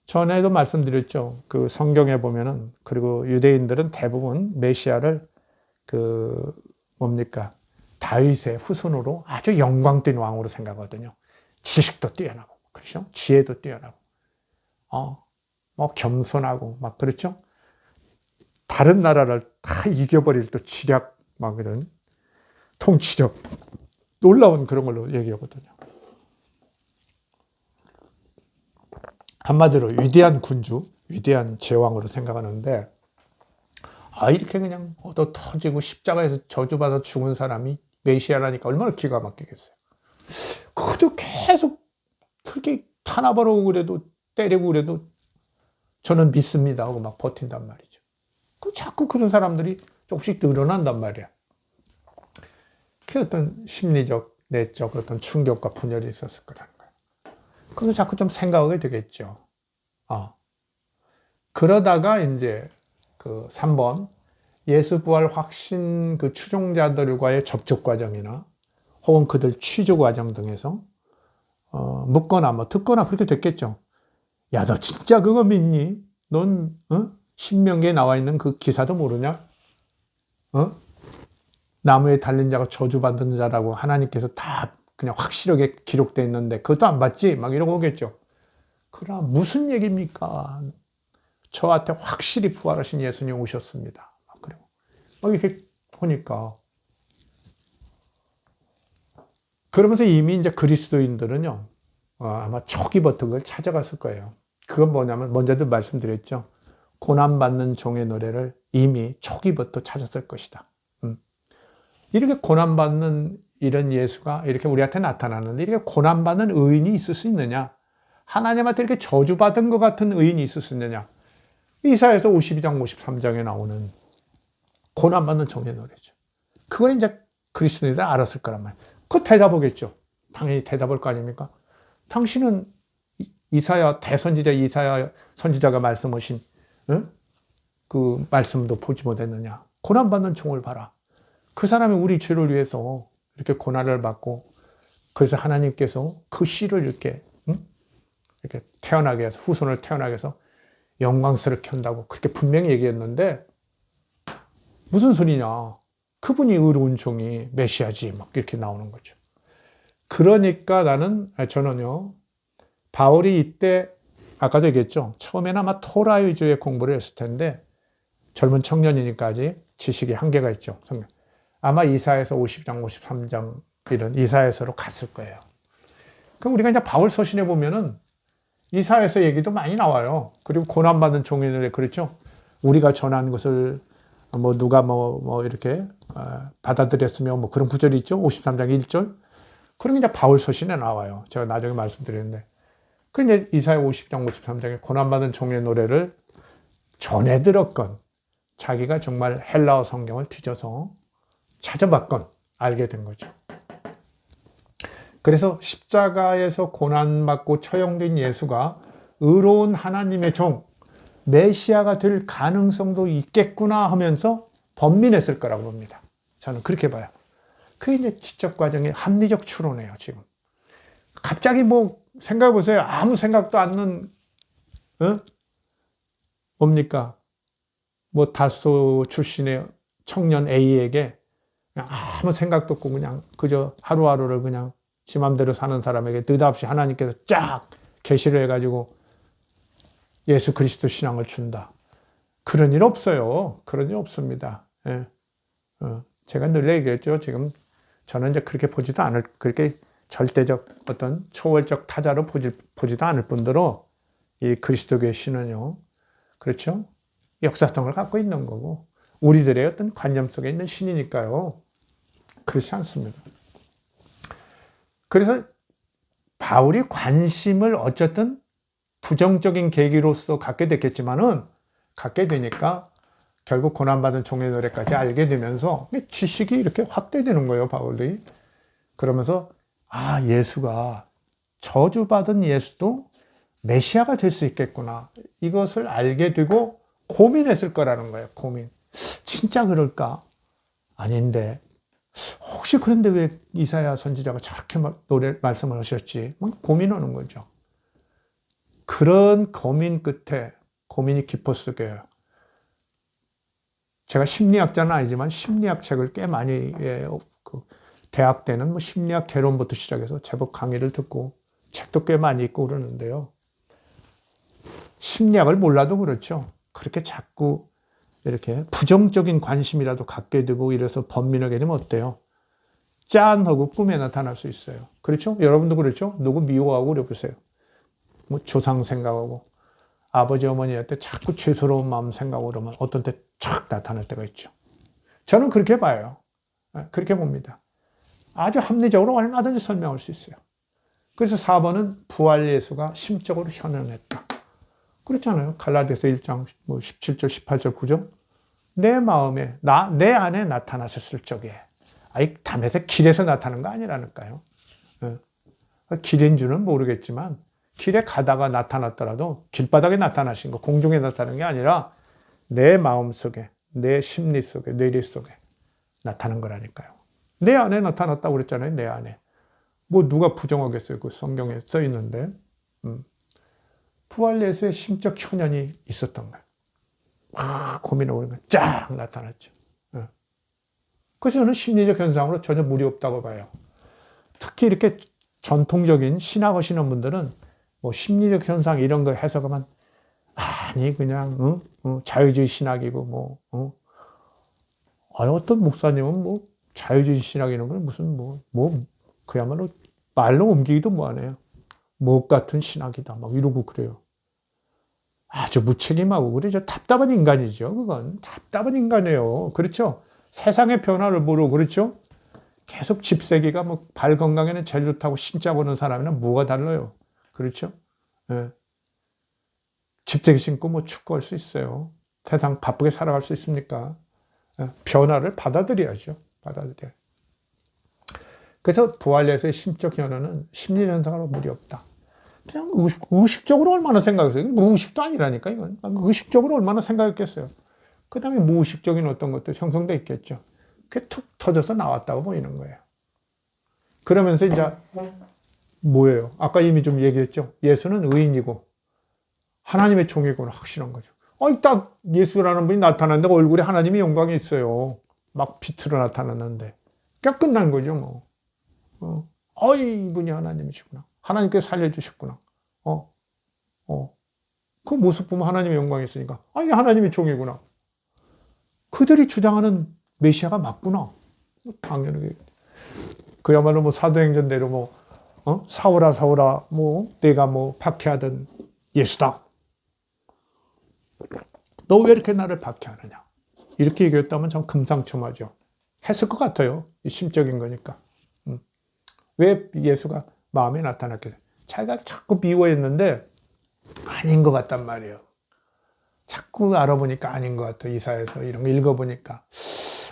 전에도 말씀드렸죠. 그 성경에 보면은, 그리고 유대인들은 대부분 메시아를 다윗의 후손으로 아주 영광된 왕으로 생각하거든요. 지식도 뛰어나고, 그렇죠? 지혜도 뛰어나고, 뭐 겸손하고, 막 그렇죠? 다른 나라를 다 이겨버릴 또 지략, 막 이런 통치력, 놀라운 그런 걸로 얘기하거든요. 한마디로 위대한 군주, 위대한 제왕으로 생각하는데, 이렇게 그냥 얻어 터지고 십자가에서 저주받아 죽은 사람이 메시아라니까 얼마나 기가 막히겠어요. 그래도 계속 그렇게 탄압하고 그래도 때리고 그래도 저는 믿습니다 하고 막 버틴단 말이죠. 자꾸 그런 사람들이 조금씩 늘어난단 말이야. 그 어떤 심리적, 내적 어떤 충격과 분열이 있었을 거라는 거예요. 그래서 자꾸 좀 생각하게 되겠죠. 그러다가 이제 그 3번 예수 부활 확신 그 추종자들과의 접촉 과정이나 혹은 그들 취조 과정 등에서 묻거나 뭐 듣거나 그렇게 됐겠죠. 야, 너 진짜 그거 믿니? 넌 신명기에 나와 있는 그 기사도 모르냐? 나무에 달린 자가 저주받는 자라고 하나님께서 다 그냥 확실하게 기록되어 있는데 그것도 안 봤지? 막 이러고 오겠죠. 그럼 무슨 얘기입니까? 저한테 확실히 부활하신 예수님 오셨습니다. 막 이렇게 하니까. 그러면서 이미 이제 그리스도인들은요, 아마 초기부터 그걸 찾아갔을 거예요. 그건 뭐냐면, 먼저도 말씀드렸죠. 고난받는 종의 노래를 이미 초기부터 찾았을 것이다. 이렇게 고난받는 이런 예수가 이렇게 우리한테 나타나는데, 이렇게 고난받는 의인이 있을 수 있느냐? 하나님한테 이렇게 저주받은 것 같은 의인이 있을 수 있느냐? 이사야서 52장, 53장에 나오는 고난받는 종의 노래죠. 그걸 이제 그리스도인들 알았을 거란 말이에요. 그 대답하겠죠. 당연히 대답할 거 아닙니까? 당신은 이사야, 대선지자 이사야 선지자가 말씀하신 그 말씀도 보지 못했느냐? 고난받는 종을 봐라. 그 사람이 우리 죄를 위해서 이렇게 고난을 받고, 그래서 하나님께서 그 씨를 이렇게 태어나게 해서, 후손을 태어나게 해서 영광스럽게 한다고 그렇게 분명히 얘기했는데, 무슨 소리냐? 그분이 의로운 종이 메시아지 막 이렇게 나오는 거죠. 그러니까 저는요, 바울이 이때 아까도 얘기했죠. 처음에는 아마 토라 위주의 공부를 했을 텐데 젊은 청년이니까 아직 지식이 한계가 있죠. 아마 이사야서 50장, 53장 이런 이사야서로 갔을 거예요. 그럼 우리가 이제 바울 서신에 보면은 이사야서 얘기도 많이 나와요. 그리고 고난받은 종인을 그렇죠. 우리가 전한 것을 뭐 누가 뭐 이렇게 받아들였으며 뭐 그런 구절이 있죠. 53장 1절. 그런 게 이제 바울 서신에 나와요. 제가 나중에 말씀드리는데. 그 이제 이사야 50장 53장에 고난받은 종의 노래를 전해 들었건 자기가 정말 헬라어 성경을 뒤져서 찾아봤건 알게 된 거죠. 그래서 십자가에서 고난받고 처형된 예수가 의로운 하나님의 종, 메시아가 될 가능성도 있겠구나 하면서 번민했을 거라고 봅니다. 저는 그렇게 봐요. 그게 이제 지적 과정의 합리적 추론이에요, 지금. 갑자기 뭐, 생각해 보세요. 아무 생각도 않는, 뭡니까? 뭐, 다소 출신의 청년 A에게 그냥 아무 생각도 없고 그냥 그저 하루하루를 그냥 지 맘대로 사는 사람에게 느닷없이 하나님께서 쫙 계시를 해가지고 예수 그리스도 신앙을 준다. 그런 일 없어요. 그런 일 없습니다. 예. 제가 늘 얘기했죠. 지금 저는 이제 그렇게 보지도 않을, 그렇게 절대적 어떤 초월적 타자로 보지도 않을 뿐더러 이 그리스도교의 신은요. 그렇죠? 역사성을 갖고 있는 거고 우리들의 어떤 관념 속에 있는 신이니까요. 그렇지 않습니다. 그래서 바울이 관심을 어쨌든 부정적인 계기로서 갖게 됐겠지만은 갖게 되니까 결국 고난받은 종의 노래까지 알게 되면서 지식이 이렇게 확대되는 거예요, 바울이. 그러면서 예수가 저주받은 예수도 메시아가 될 수 있겠구나. 이것을 알게 되고 고민했을 거라는 거예요, 고민. 진짜 그럴까? 아닌데. 혹시 그런데 왜 이사야 선지자가 저렇게 말씀을 하셨지? 고민하는 거죠. 그런 고민 끝에 고민이 깊었을게요. 제가 심리학자는 아니지만 심리학 책을 꽤 많이 대학 때는 뭐 심리학 개론부터 시작해서 제법 강의를 듣고 책도 꽤 많이 읽고 그러는데요. 심리학을 몰라도 그렇죠. 그렇게 자꾸 이렇게 부정적인 관심이라도 갖게 되고 이래서 번민하게 되면 어때요? 짠하고 꿈에 나타날 수 있어요. 그렇죠? 여러분도 그렇죠? 누구 미워하고 그래보세요. 뭐 조상 생각하고 아버지 어머니한테 자꾸 죄스러운 마음 생각하고 그러면 어떤 때 촥 나타날 때가 있죠. 저는 그렇게 봐요. 그렇게 봅니다. 아주 합리적으로 얼마든지 설명할 수 있어요. 그래서 4번은 부활 예수가 심적으로 현현했다. 그렇잖아요. 갈라디아서 1장 17절, 18절, 9절. 내 마음에, 내 안에 나타나셨을 적에. 담에서 길에서 나타난 거 아니라니까요. 길인 줄은 모르겠지만 길에 가다가 나타났더라도 길바닥에 나타나신 거, 공중에 나타나는 게 아니라 내 마음 속에, 내 심리 속에, 뇌리 속에 나타난 거라니까요. 내 안에 나타났다고 그랬잖아요. 내 안에. 뭐 누가 부정하겠어요. 그 성경에 써 있는데. 부활 예수의 심적 현현이 있었던 거예요. 막 고민하고 그러면 쫙 나타났죠. 그래서 저는 심리적 현상으로 전혀 무리 없다고 봐요. 특히 이렇게 전통적인 신학 하시는 분들은 뭐 심리적 현상 이런 거 해석하면 아니 그냥 자유주의 신학이고 어떤 목사님은 뭐 자유주의 신학 이런 걸 무슨 그야말로 말로 옮기기도 뭐하네요. 목 같은 신학이다 막 이러고 그래요. 아주 무책임하고 그러죠. 답답한 인간이죠. 그건 답답한 인간이에요. 그렇죠. 세상의 변화를 모르고 그렇죠. 계속 집세기가 뭐 발 건강에는 제일 좋다고 신자 보는 사람이랑 뭐가 달라요. 그렇죠. 예. 집세기 신고 뭐 축구할 수 있어요. 세상 바쁘게 살아갈 수 있습니까? 예. 변화를 받아들여야죠. 받아들여야. 그래서 부활에서의 심적 현현은 심리 현상으로 무리 없다. 그냥 의식적으로 얼마나 생각했어요. 무의식도 아니라니까 이건. 의식적으로 얼마나 생각했겠어요. 그 다음에 무의식적인 어떤 것도 형성돼 있겠죠. 그게 툭 터져서 나왔다고 보이는 거예요. 그러면서 이제 뭐예요? 아까 이미 좀 얘기했죠. 예수는 의인이고 하나님의 종이고는 확실한 거죠. 딱 예수라는 분이 나타났는데 얼굴에 하나님의 영광이 있어요. 막 빛으로 나타났는데. 그냥 끝난 거죠, 뭐. 이분이 하나님이시구나. 하나님께서 살려주셨구나. 어, 어. 그 모습 보면 하나님의 영광이 있으니까, 아, 이게 하나님의 종이구나. 그들이 주장하는 메시아가 맞구나. 당연히. 그야말로 뭐 사도행전대로 뭐, 사오라, 사오라, 뭐, 내가 뭐, 박해하던 예수다. 너 왜 이렇게 나를 박해하느냐. 이렇게 얘기했다면 참 금상첨화죠. 했을 것 같아요. 심적인 거니까. 왜 예수가 마음에 나타났게 돼? 자기가 자꾸 미워했는데 아닌 것 같단 말이에요. 자꾸 알아보니까 아닌 것 같아. 이사에서 이런 거 읽어보니까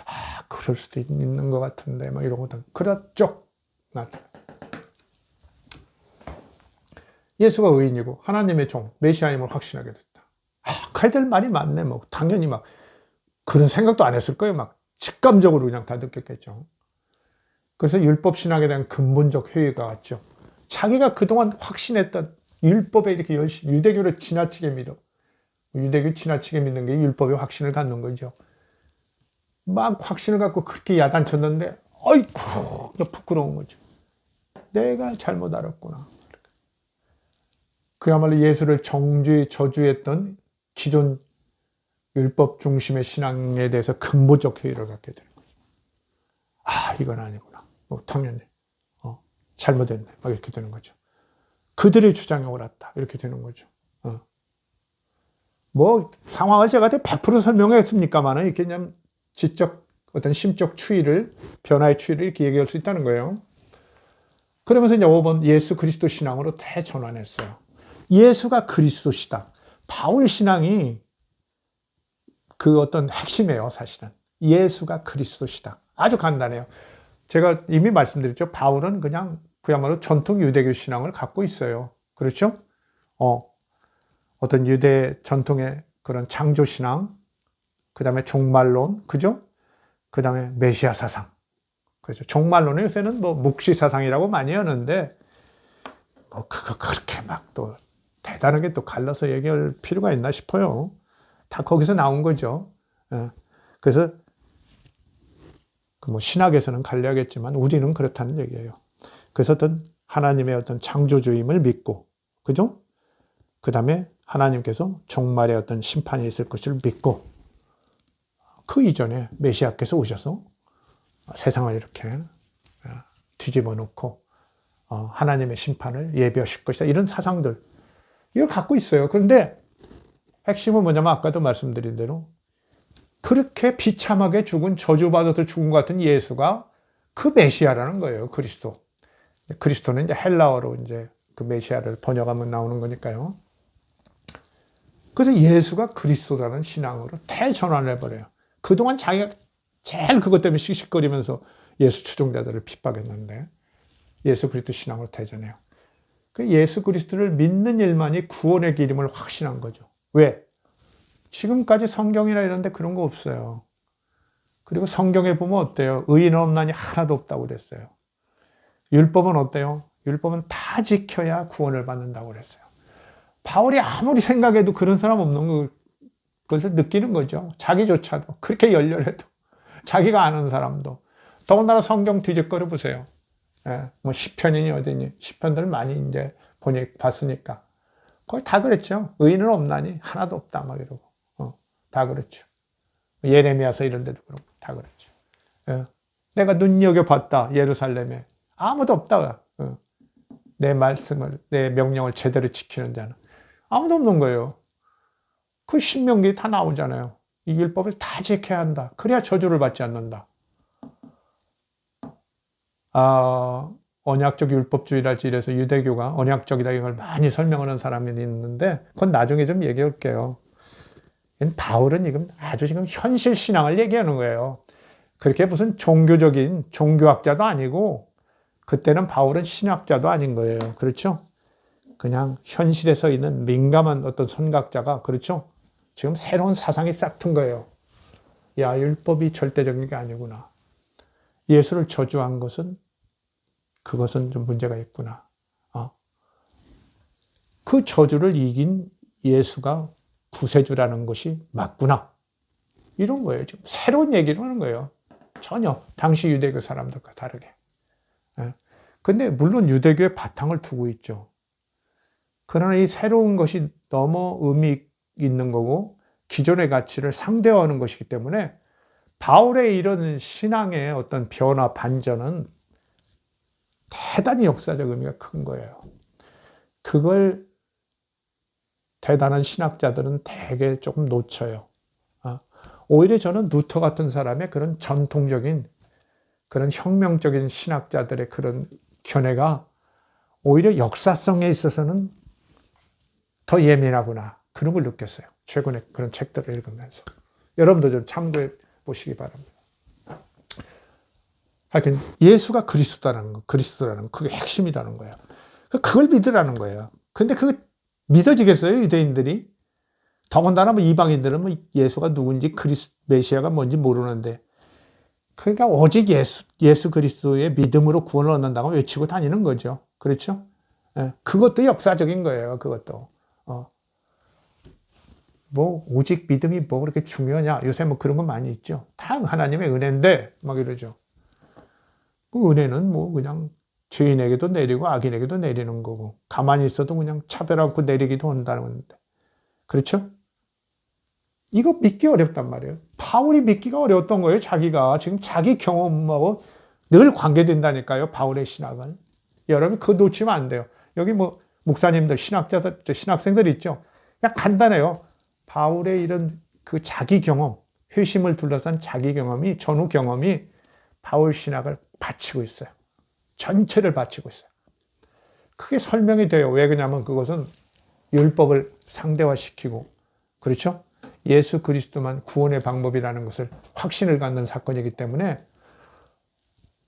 아, 그럴 수도 있는 것 같은데 막 이런 것들 그렇죠. 나타나. 예수가 의인이고 하나님의 종 메시아임을 확신하게 됐다. 아, 칼들 말이 맞네. 뭐 당연히 막 그런 생각도 안 했을 거예요. 막 직감적으로 그냥 다 느꼈겠죠. 그래서 율법 신학에 대한 근본적 회의가 왔죠. 자기가 그동안 확신했던 율법에 이렇게 열심히 유대교를 지나치게 믿어. 유대교 지나치게 믿는 게 율법에 확신을 갖는 거죠. 막 확신을 갖고 그렇게 야단쳤는데 어이쿠 부끄러운 거죠. 내가 잘못 알았구나. 그야말로 예수를 저주했던 기존 율법 중심의 신앙에 대해서 근본적 회의를 갖게 되는 거죠. 아, 이건 아니구나. 뭐 당연히 잘못했네. 막 이렇게 되는 거죠. 그들의 주장이 옳았다. 이렇게 되는 거죠. 뭐 상황을 제가 100% 설명했습니까만은 이렇게 그냥 지적 어떤 심적 추이를 변화의 추이를 이렇게 얘기할 수 있다는 거예요. 그러면서 이제 5번 예수 그리스도 신앙으로 대전환했어요. 예수가 그리스도시다. 바울 신앙이 그 어떤 핵심이에요, 사실은. 예수가 그리스도시다. 아주 간단해요. 제가 이미 말씀드렸죠. 바울은 그냥 그야말로 전통 유대교 신앙을 갖고 있어요. 그렇죠? 어떤 유대 전통의 그런 창조 신앙, 그 다음에 종말론, 그죠? 그 다음에 메시아 사상. 그렇죠. 종말론은 요새는 뭐 묵시 사상이라고 많이 하는데, 뭐 그거 그렇게 막 또 대단하게 또 갈라서 얘기할 필요가 있나 싶어요. 다 거기서 나온 거죠. 그래서 뭐 신학에서는 갈려야겠지만 우리는 그렇다는 얘기예요. 그래서 어떤 하나님의 어떤 창조주임을 믿고, 그죠? 그 다음에 하나님께서 종말의 어떤 심판이 있을 것을 믿고, 그 이전에 메시아께서 오셔서 세상을 이렇게 뒤집어 놓고 하나님의 심판을 예비하실 것이다. 이런 사상들, 이걸 갖고 있어요. 그런데 핵심은 뭐냐면 아까도 말씀드린 대로 그렇게 비참하게 죽은 저주받아서 죽은 것 같은 예수가 그 메시아라는 거예요. 그리스도. 그리스도는 이제 헬라어로 이제 그 메시아를 번역하면 나오는 거니까요. 그래서 예수가 그리스도라는 신앙으로 대전환을 해버려요. 그동안 자기가 제일 그것 때문에 씩씩거리면서 예수 추종자들을 핍박했는데 예수 그리스도 신앙으로 대전해요. 그 예수 그리스도를 믿는 일만이 구원의 길임을 확신한 거죠. 왜? 지금까지 성경이나 이런 데 그런 거 없어요. 그리고 성경에 보면 어때요? 의인은 없나니 하나도 없다고 그랬어요. 율법은 어때요? 율법은 다 지켜야 구원을 받는다고 그랬어요. 바울이 아무리 생각해도 그런 사람 없는 것을 느끼는 거죠. 자기조차도. 그렇게 열렬해도. 자기가 아는 사람도. 더군다나 성경 뒤적거려 보세요. 뭐 시편이니 어디니. 시편들 많이 이제 봤으니까. 거의 다 그랬죠. 의인은 없나니 하나도 없다. 막 이러고. 다 그렇죠. 예레미야서 이런 데도 그렇고 다 그렇죠. 내가 눈여겨봤다. 예루살렘에. 아무도 없다. 내 말씀을, 내 명령을 제대로 지키는 자는. 아무도 없는 거예요. 그 신명기에 다 나오잖아요. 이 율법을 다 지켜야 한다. 그래야 저주를 받지 않는다. 언약적 율법주의라지 이래서 유대교가 언약적이다 이걸 많이 설명하는 사람이 있는데 그건 나중에 좀 얘기해 볼게요. 바울은 지금 아주 지금 현실 신앙을 얘기하는 거예요. 그렇게 무슨 종교적인 종교학자도 아니고 그때는 바울은 신학자도 아닌 거예요. 그렇죠? 그냥 현실에 서 있는 민감한 어떤 선각자가 그렇죠? 지금 새로운 사상이 싹 튼 거예요. 야, 율법이 절대적인 게 아니구나. 예수를 저주한 것은 그것은 좀 문제가 있구나. 그 저주를 이긴 예수가 구세주라는 것이 맞구나. 이런 거예요. 지금 새로운 얘기를 하는 거예요. 전혀 당시 유대교 사람들과 다르게. 근데 물론 유대교의 바탕을 두고 있죠. 그러나 이 새로운 것이 너무 의미 있는 거고 기존의 가치를 상대화하는 것이기 때문에 바울의 이런 신앙의 어떤 변화, 반전은 대단히 역사적 의미가 큰 거예요. 그걸 대단한 신학자들은 대개 조금 놓쳐요. 오히려 저는 루터 같은 사람의 그런 전통적인 그런 혁명적인 신학자들의 그런 견해가 오히려 역사성에 있어서는 더 예민하구나. 그런 걸 느꼈어요. 최근에 그런 책들을 읽으면서. 여러분도 좀 참고해 보시기 바랍니다. 하여튼 예수가 그리스도라는 거, 그리스도라는 거, 그게 핵심이라는 거예요. 그걸 믿으라는 거예요. 근데 그거 믿어지겠어요, 유대인들이? 더군다나 뭐 이방인들은 뭐 예수가 누군지 메시아가 뭔지 모르는데. 그러니까 오직 예수 그리스도의 믿음으로 구원을 얻는다고 외치고 다니는 거죠. 그렇죠? 예, 그것도 역사적인 거예요, 그것도. 뭐, 오직 믿음이 뭐 그렇게 중요하냐? 요새 뭐 그런 거 많이 있죠. 다 하나님의 은혜인데, 막 이러죠. 그 은혜는 뭐 그냥 죄인에게도 내리고 악인에게도 내리는 거고, 가만히 있어도 그냥 차별 않고 내리기도 한다는 건데. 그렇죠? 이거 믿기 어렵단 말이에요. 바울이 믿기가 어려웠던 거예요, 자기가. 지금 자기 경험하고 늘 관계된다니까요, 바울의 신학은. 여러분, 그거 놓치면 안 돼요. 여기 뭐, 목사님들, 신학자들, 신학생들 있죠? 그냥 간단해요. 바울의 이런 그 자기 경험, 회심을 둘러싼 자기 경험이, 전후 경험이 바울 신학을 바치고 있어요. 전체를 바치고 있어요. 그게 설명이 돼요. 왜 그러냐면 그것은 율법을 상대화시키고, 그렇죠? 예수 그리스도만 구원의 방법이라는 것을 확신을 갖는 사건이기 때문에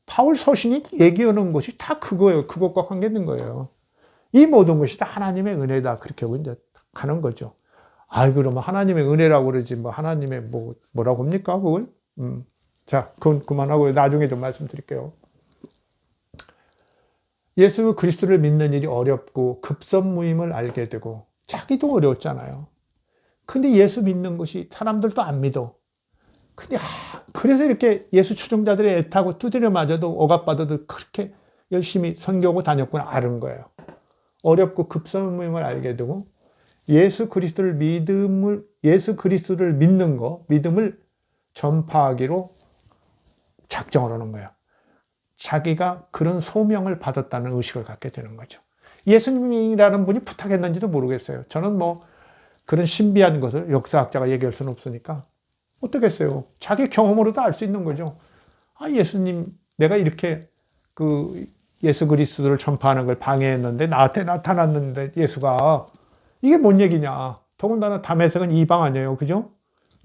바울 서신이 얘기하는 것이 다 그거예요. 그것과 관계된 거예요. 이 모든 것이 다 하나님의 은혜다. 그렇게 하고 이제 가는 거죠. 아이, 그러면 하나님의 은혜라고 그러지, 뭐, 하나님의 뭐라고 합니까, 그걸? 자, 그건 그만하고 나중에 좀 말씀드릴게요. 예수 그리스도를 믿는 일이 어렵고 급선무임을 알게 되고, 자기도 어려웠잖아요. 근데 예수 믿는 것이 사람들도 안 믿어. 근데, 그래서 이렇게 예수 추종자들이 애타고 두드려 맞아도 억압받아도 그렇게 열심히 선교하고 다녔구나, 아는 거예요. 어렵고 급선무임을 알게 되고, 예수 그리스도를 믿는 거, 믿음을 전파하기로 작정을 하는 거예요. 자기가 그런 소명을 받았다는 의식을 갖게 되는 거죠. 예수님이라는 분이 부탁했는지도 모르겠어요. 저는 뭐 그런 신비한 것을 역사학자가 얘기할 수는 없으니까 어떻겠어요. 자기 경험으로도 알 수 있는 거죠. 예수님, 내가 이렇게 그 예수 그리스도를 전파하는 걸 방해했는데 나한테 나타났는데 예수가 이게 뭔 얘기냐. 더군다나 다메섹은 이방 아니에요. 그죠?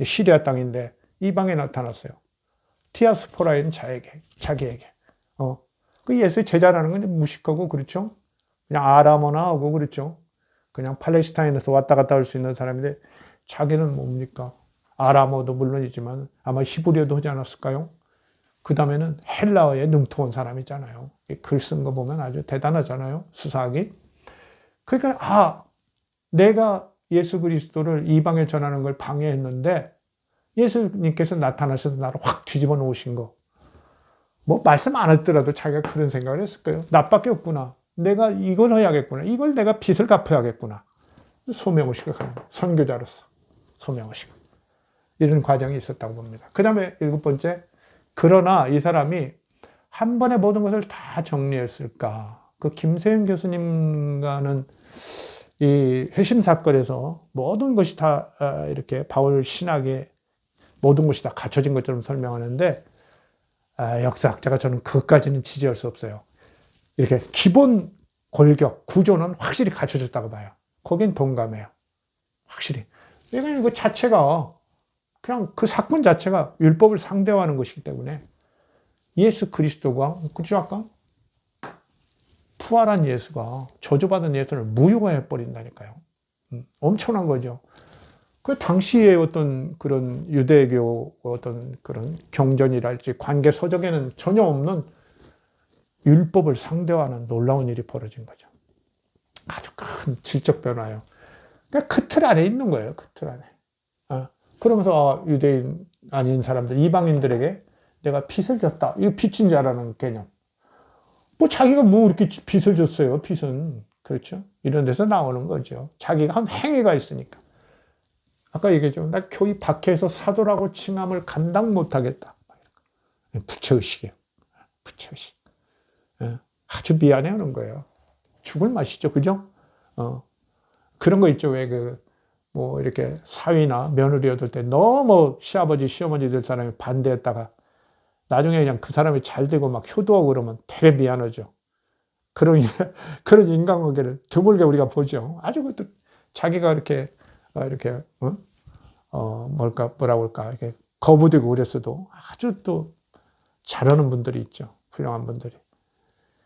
시리아 땅인데 이방에 나타났어요. 디아스포라인 자기에게. 그 예수의 제자라는 건 무식하고, 그렇죠? 그냥 아람어나 하고, 그렇죠? 그냥 팔레스타인에서 왔다 갔다 할 수 있는 사람인데 자기는 뭡니까? 아람어도 물론이지만 아마 히브리어도 하지 않았을까요? 그 다음에는 헬라어에 능통한 사람이잖아요. 글 쓴 거 보면 아주 대단하잖아요. 수사학이. 그러니까 내가 예수 그리스도를 이방에 전하는 걸 방해했는데 예수님께서 나타나셔서 나를 확 뒤집어 놓으신 거. 뭐 말씀 안 했더라도 자기가 그런 생각을 했을 거예요. 나밖에 없구나. 내가 이걸 해야겠구나. 이걸 내가 빚을 갚아야겠구나. 소명의식을 가는 거예요. 선교자로서 소명의식. 이런 과정이 있었다고 봅니다. 그 다음에 7번째, 그러나 이 사람이 한 번에 모든 것을 다 정리했을까? 그 김세윤 교수님과는 이 회심 사건에서 모든 것이 다 이렇게 바울 신학의 모든 것이 다 갖춰진 것처럼 설명하는데, 역사학자가 저는 그것까지는 지지할 수 없어요. 이렇게 기본 골격, 구조는 확실히 갖춰졌다고 봐요. 거긴 동감해요. 확실히. 왜냐면 그 자체가, 그냥 그 사건 자체가 율법을 상대화하는 것이기 때문에 예수 그리스도가, 그죠, 아까? 부활한 예수가 저주받은 예수를 무효화해 버린다니까요. 엄청난 거죠. 그 당시에 어떤 그런 유대교 어떤 그런 경전이랄지 관계 서적에는 전혀 없는 율법을 상대화하는 놀라운 일이 벌어진 거죠. 아주 큰 질적 변화예요. 그러니까 그 틀 안에 있는 거예요. 그 틀 안에. 그러면서 유대인 아닌 사람들, 이방인들에게 내가 빚을 졌다. 이거 빚진 자라는 개념. 뭐 자기가 뭐 이렇게 빚을 줬어요. 빚은. 그렇죠? 이런 데서 나오는 거죠. 자기가 한 행위가 있으니까. 아까 얘기했죠. 나 교회 밖에서 사도라고 칭함을 감당 못하겠다. 부채의식이에요. 부채의식. 예. 아주 미안해하는 거예요. 죽을 맛이죠. 그죠? 그런 거 있죠. 왜 뭐 이렇게 사위나 며느리 얻을 때 너무 시아버지, 시어머니 될 사람이 반대했다가 나중에 그냥 그 사람이 잘 되고 막 효도하고 그러면 되게 미안하죠. 그런, 그런 인간관계를 드물게 우리가 보죠. 아주 그것도 자기가 이렇게, 뭐라고 할까, 이렇게 거부되고 그랬어도 아주 또 잘하는 분들이 있죠. 훌륭한 분들이.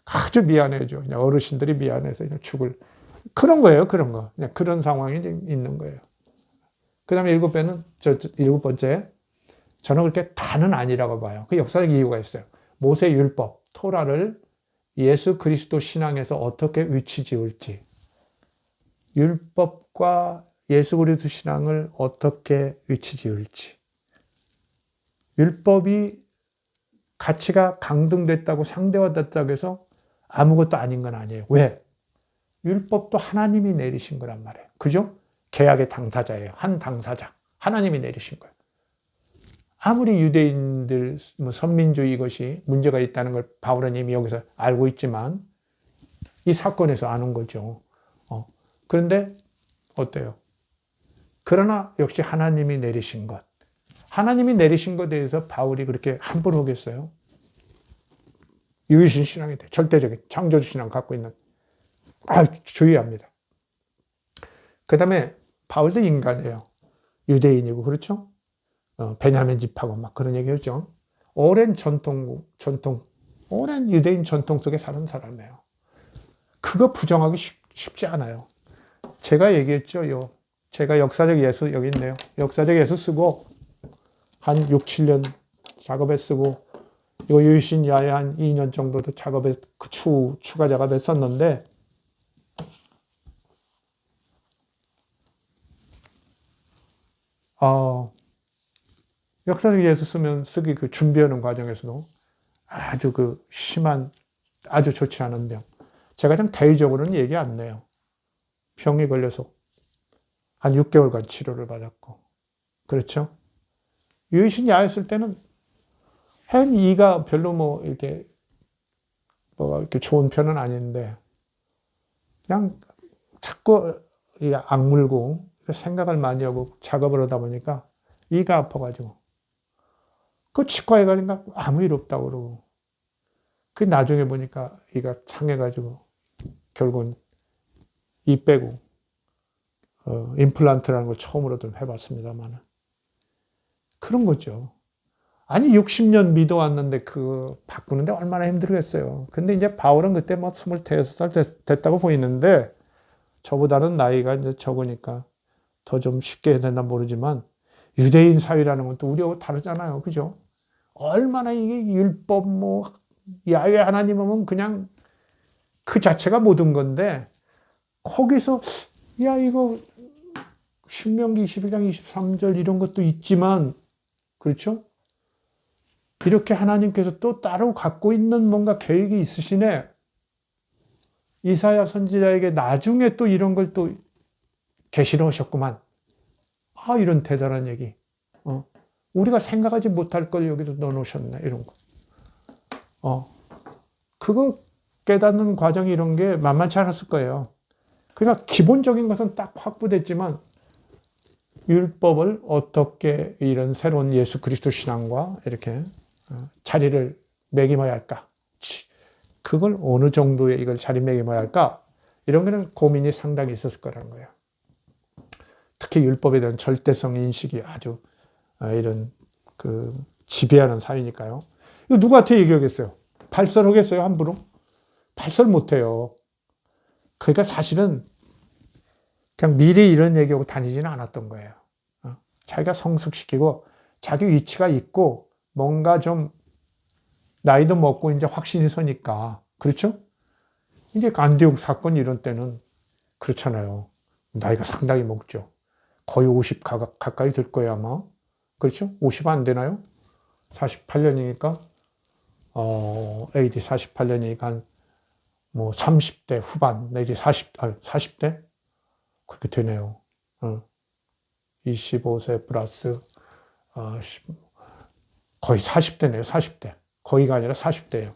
아주 미안해죠. 그냥 어르신들이 미안해서 그냥 죽을. 그런 거예요. 그런 거. 그냥 그런 상황이 있는 거예요. 그 다음에 일곱 번째. 저는 그렇게 다는 아니라고 봐요. 그 역사적 이유가 있어요. 모세 율법, 토라를 예수 그리스도 신앙에서 어떻게 위치 지을지. 율법과 예수 그리스도 신앙을 어떻게 위치 지을지. 율법이 가치가 강등됐다고 상대화됐다고 해서 아무것도 아닌 건 아니에요. 왜? 율법도 하나님이 내리신 거란 말이에요. 그죠? 계약의 당사자예요. 한 당사자. 하나님이 내리신 거예요. 아무리 유대인들 뭐 선민주의 이것이 문제가 있다는 걸 바울은 이미 여기서 알고 있지만 이 사건에서 아는 거죠. 그런데 어때요? 그러나 역시 하나님이 내리신 것. 하나님이 내리신 것에 대해서 바울이 그렇게 함부로 하겠어요? 유일신 신앙에 대해 절대적인 창조주 신앙 갖고 있는 주의합니다. 그 다음에 바울도 인간이에요. 유대인이고 그렇죠? 베냐민 집하고 막 그런 얘기였죠. 오랜 오랜 유대인 전통 속에 사는 사람이에요. 그거 부정하기 쉽지 않아요. 제가 얘기했죠. 제가 역사적 예수 여기 있네요. 역사적 예수 쓰고 한 6, 7년 작업에 쓰고 이거 유신 야에 한 2년 정도도 작업에 추가 작업했었는데 역사적 예수 쓰기 그 준비하는 과정에서도 아주 심한 아주 좋지 않은 병. 제가 좀 대의적으로는 얘기 안 내요. 병이 걸려서 한 6개월간 치료를 받았고. 그렇죠? 유이신 야했을 때는 이가 별로 이렇게 좋은 편은 아닌데 그냥 자꾸 악물고 생각을 많이 하고 작업을 하다 보니까 이가 아파가지고 그 치과에 가니까 아무 일 없다고 그러고 그 나중에 보니까 이가 상해가지고 결국은 이 빼고 임플란트라는 걸 처음으로 좀 해봤습니다만 그런 거죠. 아니 60년 믿어왔는데 바꾸는데 얼마나 힘들겠어요. 근데 이제 바울은 그때 26살 됐다고 보이는데 저보다는 나이가 이제 적으니까 더 좀 쉽게 해야 되나 모르지만 유대인 사회라는 건 또 우리하고 다르잖아요. 그죠? 얼마나 이게 율법 야훼 하나님은 그냥 그 자체가 모든 건데 거기서 이거 신명기 21장 23절 이런 것도 있지만 그렇죠? 이렇게 하나님께서 또 따로 갖고 있는 뭔가 계획이 있으시네. 이사야 선지자에게 나중에 또 이런 걸 또 계시를 하셨구만. 이런 대단한 얘기. 우리가 생각하지 못할 걸 여기도 넣어놓으셨네. 이런 거. 그거 깨닫는 과정이 이런 게 만만치 않았을 거예요. 그러니까 기본적인 것은 딱 확보됐지만 율법을 어떻게 이런 새로운 예수 그리스도 신앙과 이렇게 자리를 매김어야 할까? 그걸 어느 정도의 이걸 자리매김어야 할까? 이런 거는 고민이 상당히 있었을 거라는 거예요. 특히 율법에 대한 절대성 인식이 아주 이런 지배하는 사회니까요. 이거 누구한테 얘기하겠어요? 발설하겠어요, 함부로? 발설 못해요. 그러니까 사실은 그냥 미리 이런 얘기하고 다니지는 않았던 거예요. 자기가 성숙시키고 자기 위치가 있고 뭔가 좀 나이도 먹고 이제 확신이 서니까 그렇죠? 이게 안디옥 사건 이런 때는 그렇잖아요. 나이가 상당히 먹죠. 거의 50 가까이 될 거예요 아마. 그렇죠? 50 안 되나요? 48년이니까 AD 48년이니까 뭐 30대 후반 내지 40대 그렇게 되네요. 25세 플러스 거의 40대네요. 40대. 거의가 아니라 40대예요.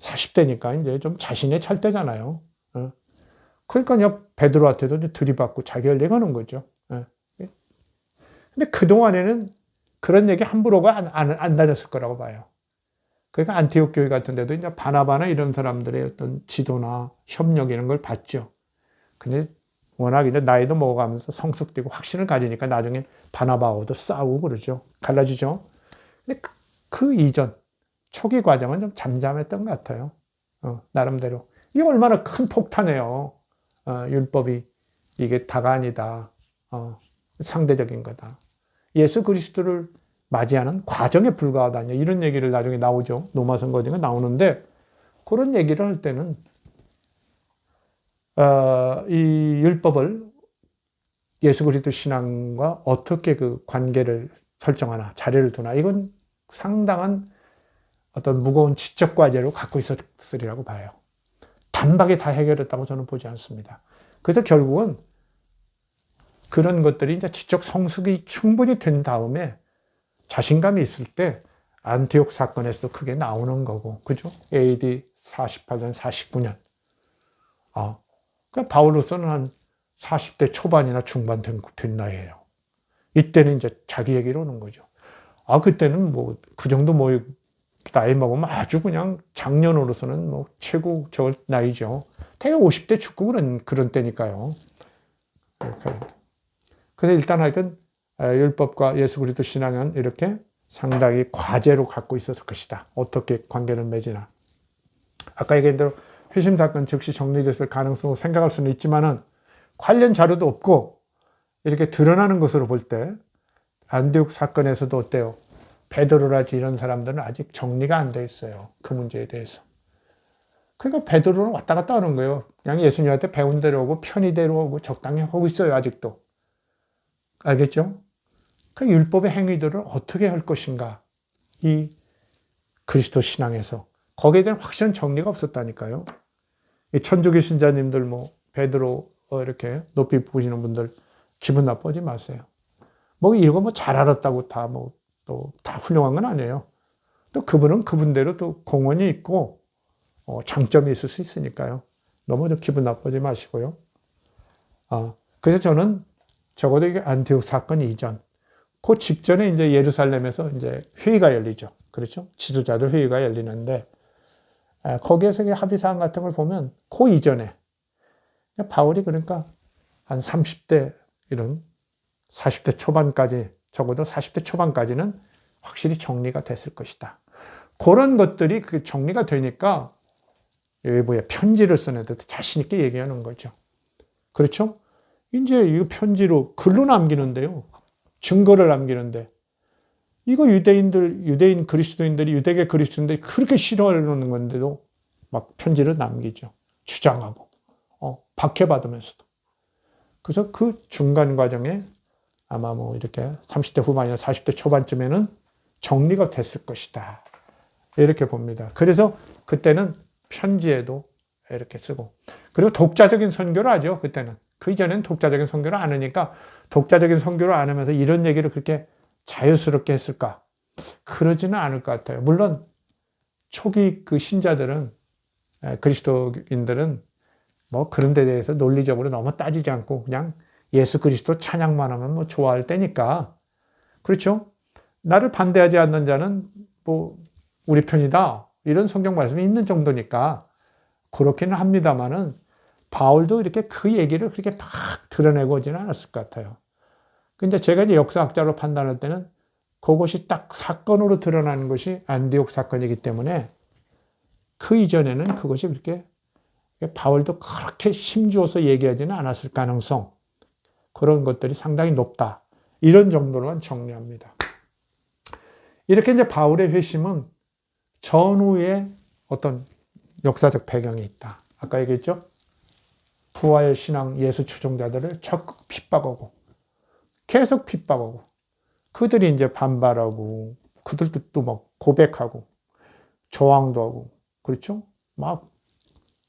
40대니까 이제 좀 자신의 찰 때잖아요. 그러니까 베드로한테도 들이받고 자기 할 얘기하는 거죠. 근데 그동안에는 그런 얘기 함부로가 안 다녔을 거라고 봐요. 그러니까 안티옥 교회 같은 데도 이제 바나바나 이런 사람들의 어떤 지도나 협력 이런 걸 봤죠. 근데 워낙 이제 나이도 먹어가면서 성숙되고 확신을 가지니까 나중에 바나바하고도 싸우고 그러죠. 갈라지죠. 근데 그 이전, 초기 과정은 좀 잠잠했던 것 같아요. 나름대로. 이게 얼마나 큰 폭탄이에요. 율법이 이게 다가 아니다. 상대적인 거다. 예수 그리스도를 맞이하는 과정에 불과하다. 이런 얘기를 나중에 나오죠. 로마 선거제가 나오는데 그런 얘기를 할 때는 이 율법을 예수 그리스도 신앙과 어떻게 그 관계를 설정하나 자리를 두나 이건 상당한 어떤 무거운 지적 과제로 갖고 있었으리라고 봐요. 단박에 다 해결했다고 저는 보지 않습니다. 그래서 결국은 그런 것들이 이제 지적 성숙이 충분히 된 다음에 자신감이 있을 때 안티옥 사건에서 크게 나오는 거고, 그죠? AD 48년, 49년. 그러니까 바울로서는 한 40대 초반이나 중반 된 나이에요. 이때는 이제 자기 얘기로 오는 거죠. 그때는 뭐, 그 정도 뭐, 나이 먹으면 아주 그냥 장년으로서는 뭐, 최고 저 나이죠. 대개 50대 죽고 그런 때니까요. 그래서 일단 하여튼, 율법과 예수 그리스도 신앙은 이렇게 상당히 과제로 갖고 있었을 것이다. 어떻게 관계를 맺으나. 아까 얘기한 대로 회심 사건 즉시 정리됐을 가능성을 생각할 수는 있지만은 관련 자료도 없고 이렇게 드러나는 것으로 볼 때 안디옥 사건에서도 어때요? 베드로라지 이런 사람들은 아직 정리가 안 돼 있어요. 그 문제에 대해서. 그러니까 베드로는 왔다 갔다 하는 거예요. 그냥 예수님한테 배운 대로 오고 편의대로 오고 적당히 하고 있어요. 아직도. 알겠죠? 그 율법의 행위들을 어떻게 할 것인가. 이 그리스도 신앙에서. 거기에 대한 확실한 정리가 없었다니까요. 이 천주교 신자님들 뭐 베드로 이렇게 높이 보시는 분들 기분 나쁘지 마세요. 뭐 이거 뭐 잘 알았다고 다 뭐 또 다 훌륭한 건 아니에요. 또 그분은 그분대로 또 공헌이 있고 장점이 있을 수 있으니까요. 너무 기분 나쁘지 마시고요. 그래서 저는 적어도 이게 안티옥 사건 이전, 그 직전에 이제 예루살렘에서 이제 회의가 열리죠. 그렇죠? 지도자들 회의가 열리는데 거기에서 합의사항 같은 걸 보면 그 이전에 바울이 그러니까 한 30대 이런 40대 초반까지 적어도 40대 초반까지는 확실히 정리가 됐을 것이다. 그런 것들이 그 정리가 되니까 외부에 편지를 쓰는 데도 자신 있게 얘기하는 거죠. 그렇죠? 이제 이 편지로 글로 남기는데요. 증거를 남기는데 이거 유대인 그리스도인들이 유대계 그리스도인들이 그렇게 싫어하는 건데도 막 편지를 남기죠. 주장하고 박해받으면서도. 그래서 그 중간 과정에 아마 뭐 이렇게 30대 후반이나 40대 초반쯤에는 정리가 됐을 것이다. 이렇게 봅니다. 그래서 그때는 편지에도 이렇게 쓰고 그리고 독자적인 선교를 하죠. 그때는. 그 이전에는 독자적인 선교를 안 하니까 독자적인 선교를 안 하면서 이런 얘기를 그렇게 자유스럽게 했을까? 그러지는 않을 것 같아요. 물론 초기 그 신자들은 그리스도인들은 뭐 그런 데 대해서 논리적으로 너무 따지지 않고 그냥 예수 그리스도 찬양만 하면 뭐 좋아할 때니까 그렇죠? 나를 반대하지 않는 자는 뭐 우리 편이다 이런 성경 말씀이 있는 정도니까 그렇기는 합니다만은 바울도 이렇게 그 얘기를 그렇게 막 드러내고 오지는 않았을 것 같아요. 근데 제가 이제 역사학자로 판단할 때는 그것이 딱 사건으로 드러나는 것이 안디옥 사건이기 때문에 그 이전에는 그것이 그렇게 바울도 그렇게 힘주어서 얘기하지는 않았을 가능성 그런 것들이 상당히 높다. 이런 정도로만 정리합니다. 이렇게 이제 바울의 회심은 전후에 어떤 역사적 배경이 있다. 아까 얘기했죠? 부활 신앙 예수 추종자들을 적극 핍박하고 계속 핍박하고 그들이 이제 반발하고 그들도 또 막 고백하고 저항도 하고 그렇죠? 막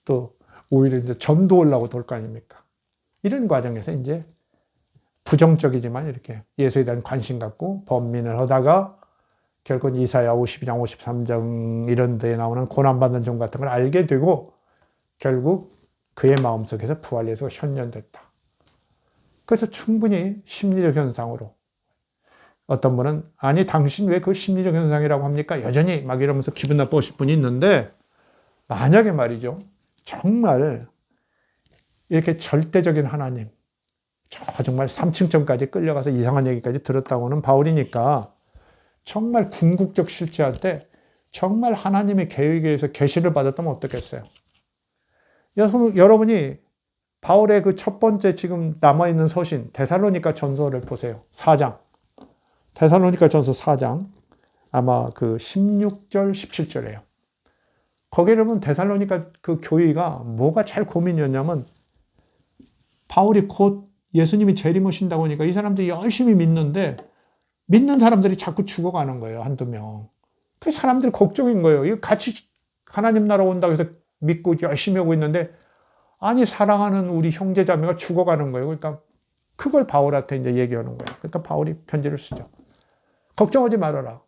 또 오히려 이제 전도하려고 돌 거 아닙니까? 이런 과정에서 이제 부정적이지만 이렇게 예수에 대한 관심 갖고 번민을 하다가 결국 이사야 52장, 53장 이런 데에 나오는 고난받는 종 같은 걸 알게 되고 결국 그의 마음속에서 부활 예수가 현현됐다. 그래서 충분히 심리적 현상으로 어떤 분은 아니 당신 왜 그 심리적 현상이라고 합니까? 여전히 막 이러면서 기분 나쁘실 분이 있는데 만약에 말이죠. 정말 이렇게 절대적인 하나님 정말 3층천까지 끌려가서 이상한 얘기까지 들었다고는 바울이니까 정말 궁극적 실체할 때 정말 하나님의 계획에 의해서 계시를 받았다면 어떻겠어요? 여러분이 바울의 그 첫 번째 지금 남아있는 서신 데살로니가 전서를 보세요. 4장. 데살로니가 전서 4장. 아마 그 16절, 17절이에요. 거기를 보면 데살로니가 그 교회가 뭐가 제일 고민이었냐면 바울이 곧 예수님이 재림하신다고 하니까 이 사람들이 열심히 믿는데 믿는 사람들이 자꾸 죽어가는 거예요. 한두 명. 그 사람들이 걱정인 거예요. 이거 같이 하나님 나라 온다고 해서 믿고 열심히 하고 있는데 아니 사랑하는 우리 형제자매가 죽어가는 거예요. 그러니까 그걸 바울한테 이제 얘기하는 거예요. 그러니까 바울이 편지를 쓰죠. 걱정하지 말아라.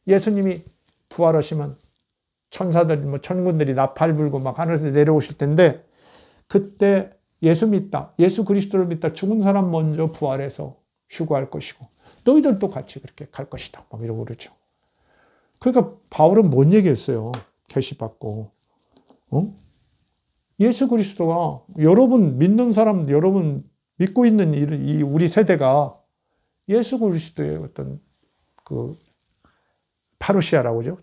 예수님이 부활하시면 천사들, 뭐 천군들이 나팔 불고 막 하늘에서 내려오실 텐데 그때 예수 믿다, 예수 그리스도를 믿다 죽은 사람 먼저 부활해서 휴거할 것이고 너희들도 같이 그렇게 갈 것이다. 막 이러고 그러죠. 그러니까 바울은 뭔 얘기했어요? 계시받고. 예수 그리스도가 여러분 믿는 사람, 여러분 믿고 있는 이 우리 세대가 예수 그리스도의 어떤 그 파루시아라고 하죠.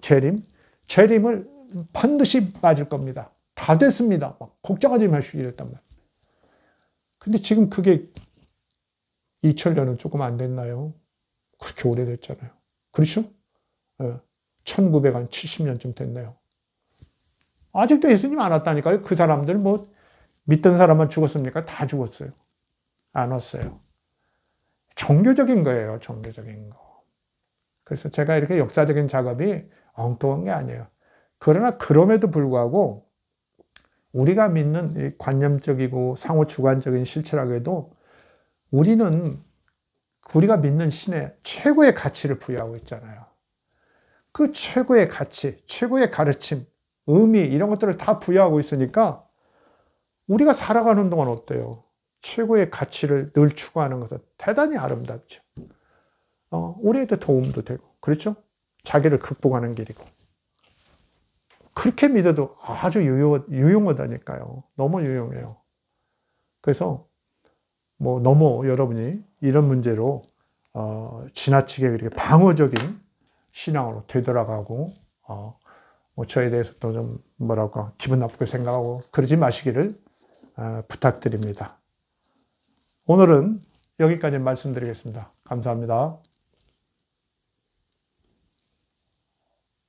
재림을 반드시 맞을 겁니다. 다 됐습니다. 막 걱정하지 마시오 이랬단 말이에요. 근데 지금 그게 2000년은 조금 안 됐나요? 그렇게 오래됐잖아요. 그렇죠? 1970년쯤 됐네요. 아직도 예수님 안 왔다니까요. 그 사람들 뭐 믿던 사람만 죽었습니까? 다 죽었어요. 안 왔어요. 종교적인 거예요. 종교적인 거. 그래서 제가 이렇게 역사적인 작업이 엉뚱한 게 아니에요. 그러나 그럼에도 불구하고 우리가 믿는 관념적이고 상호 주관적인 실체라고 해도 우리가 믿는 신에 최고의 가치를 부여하고 있잖아요. 그 최고의 가치, 최고의 가르침, 의미 이런 것들을 다 부여하고 있으니까 우리가 살아가는 동안 어때요? 최고의 가치를 늘 추구하는 것은 대단히 아름답죠. 우리한테 도움도 되고 그렇죠? 자기를 극복하는 길이고 그렇게 믿어도 아주 유용하다니까요. 너무 유용해요. 그래서 뭐 너무 여러분이 이런 문제로 지나치게 그렇게 방어적인 신앙으로 되돌아가고 뭐 저에 대해서도 좀 뭐랄까 기분 나쁘게 생각하고 그러지 마시기를 부탁드립니다. 오늘은 여기까지 말씀드리겠습니다. 감사합니다.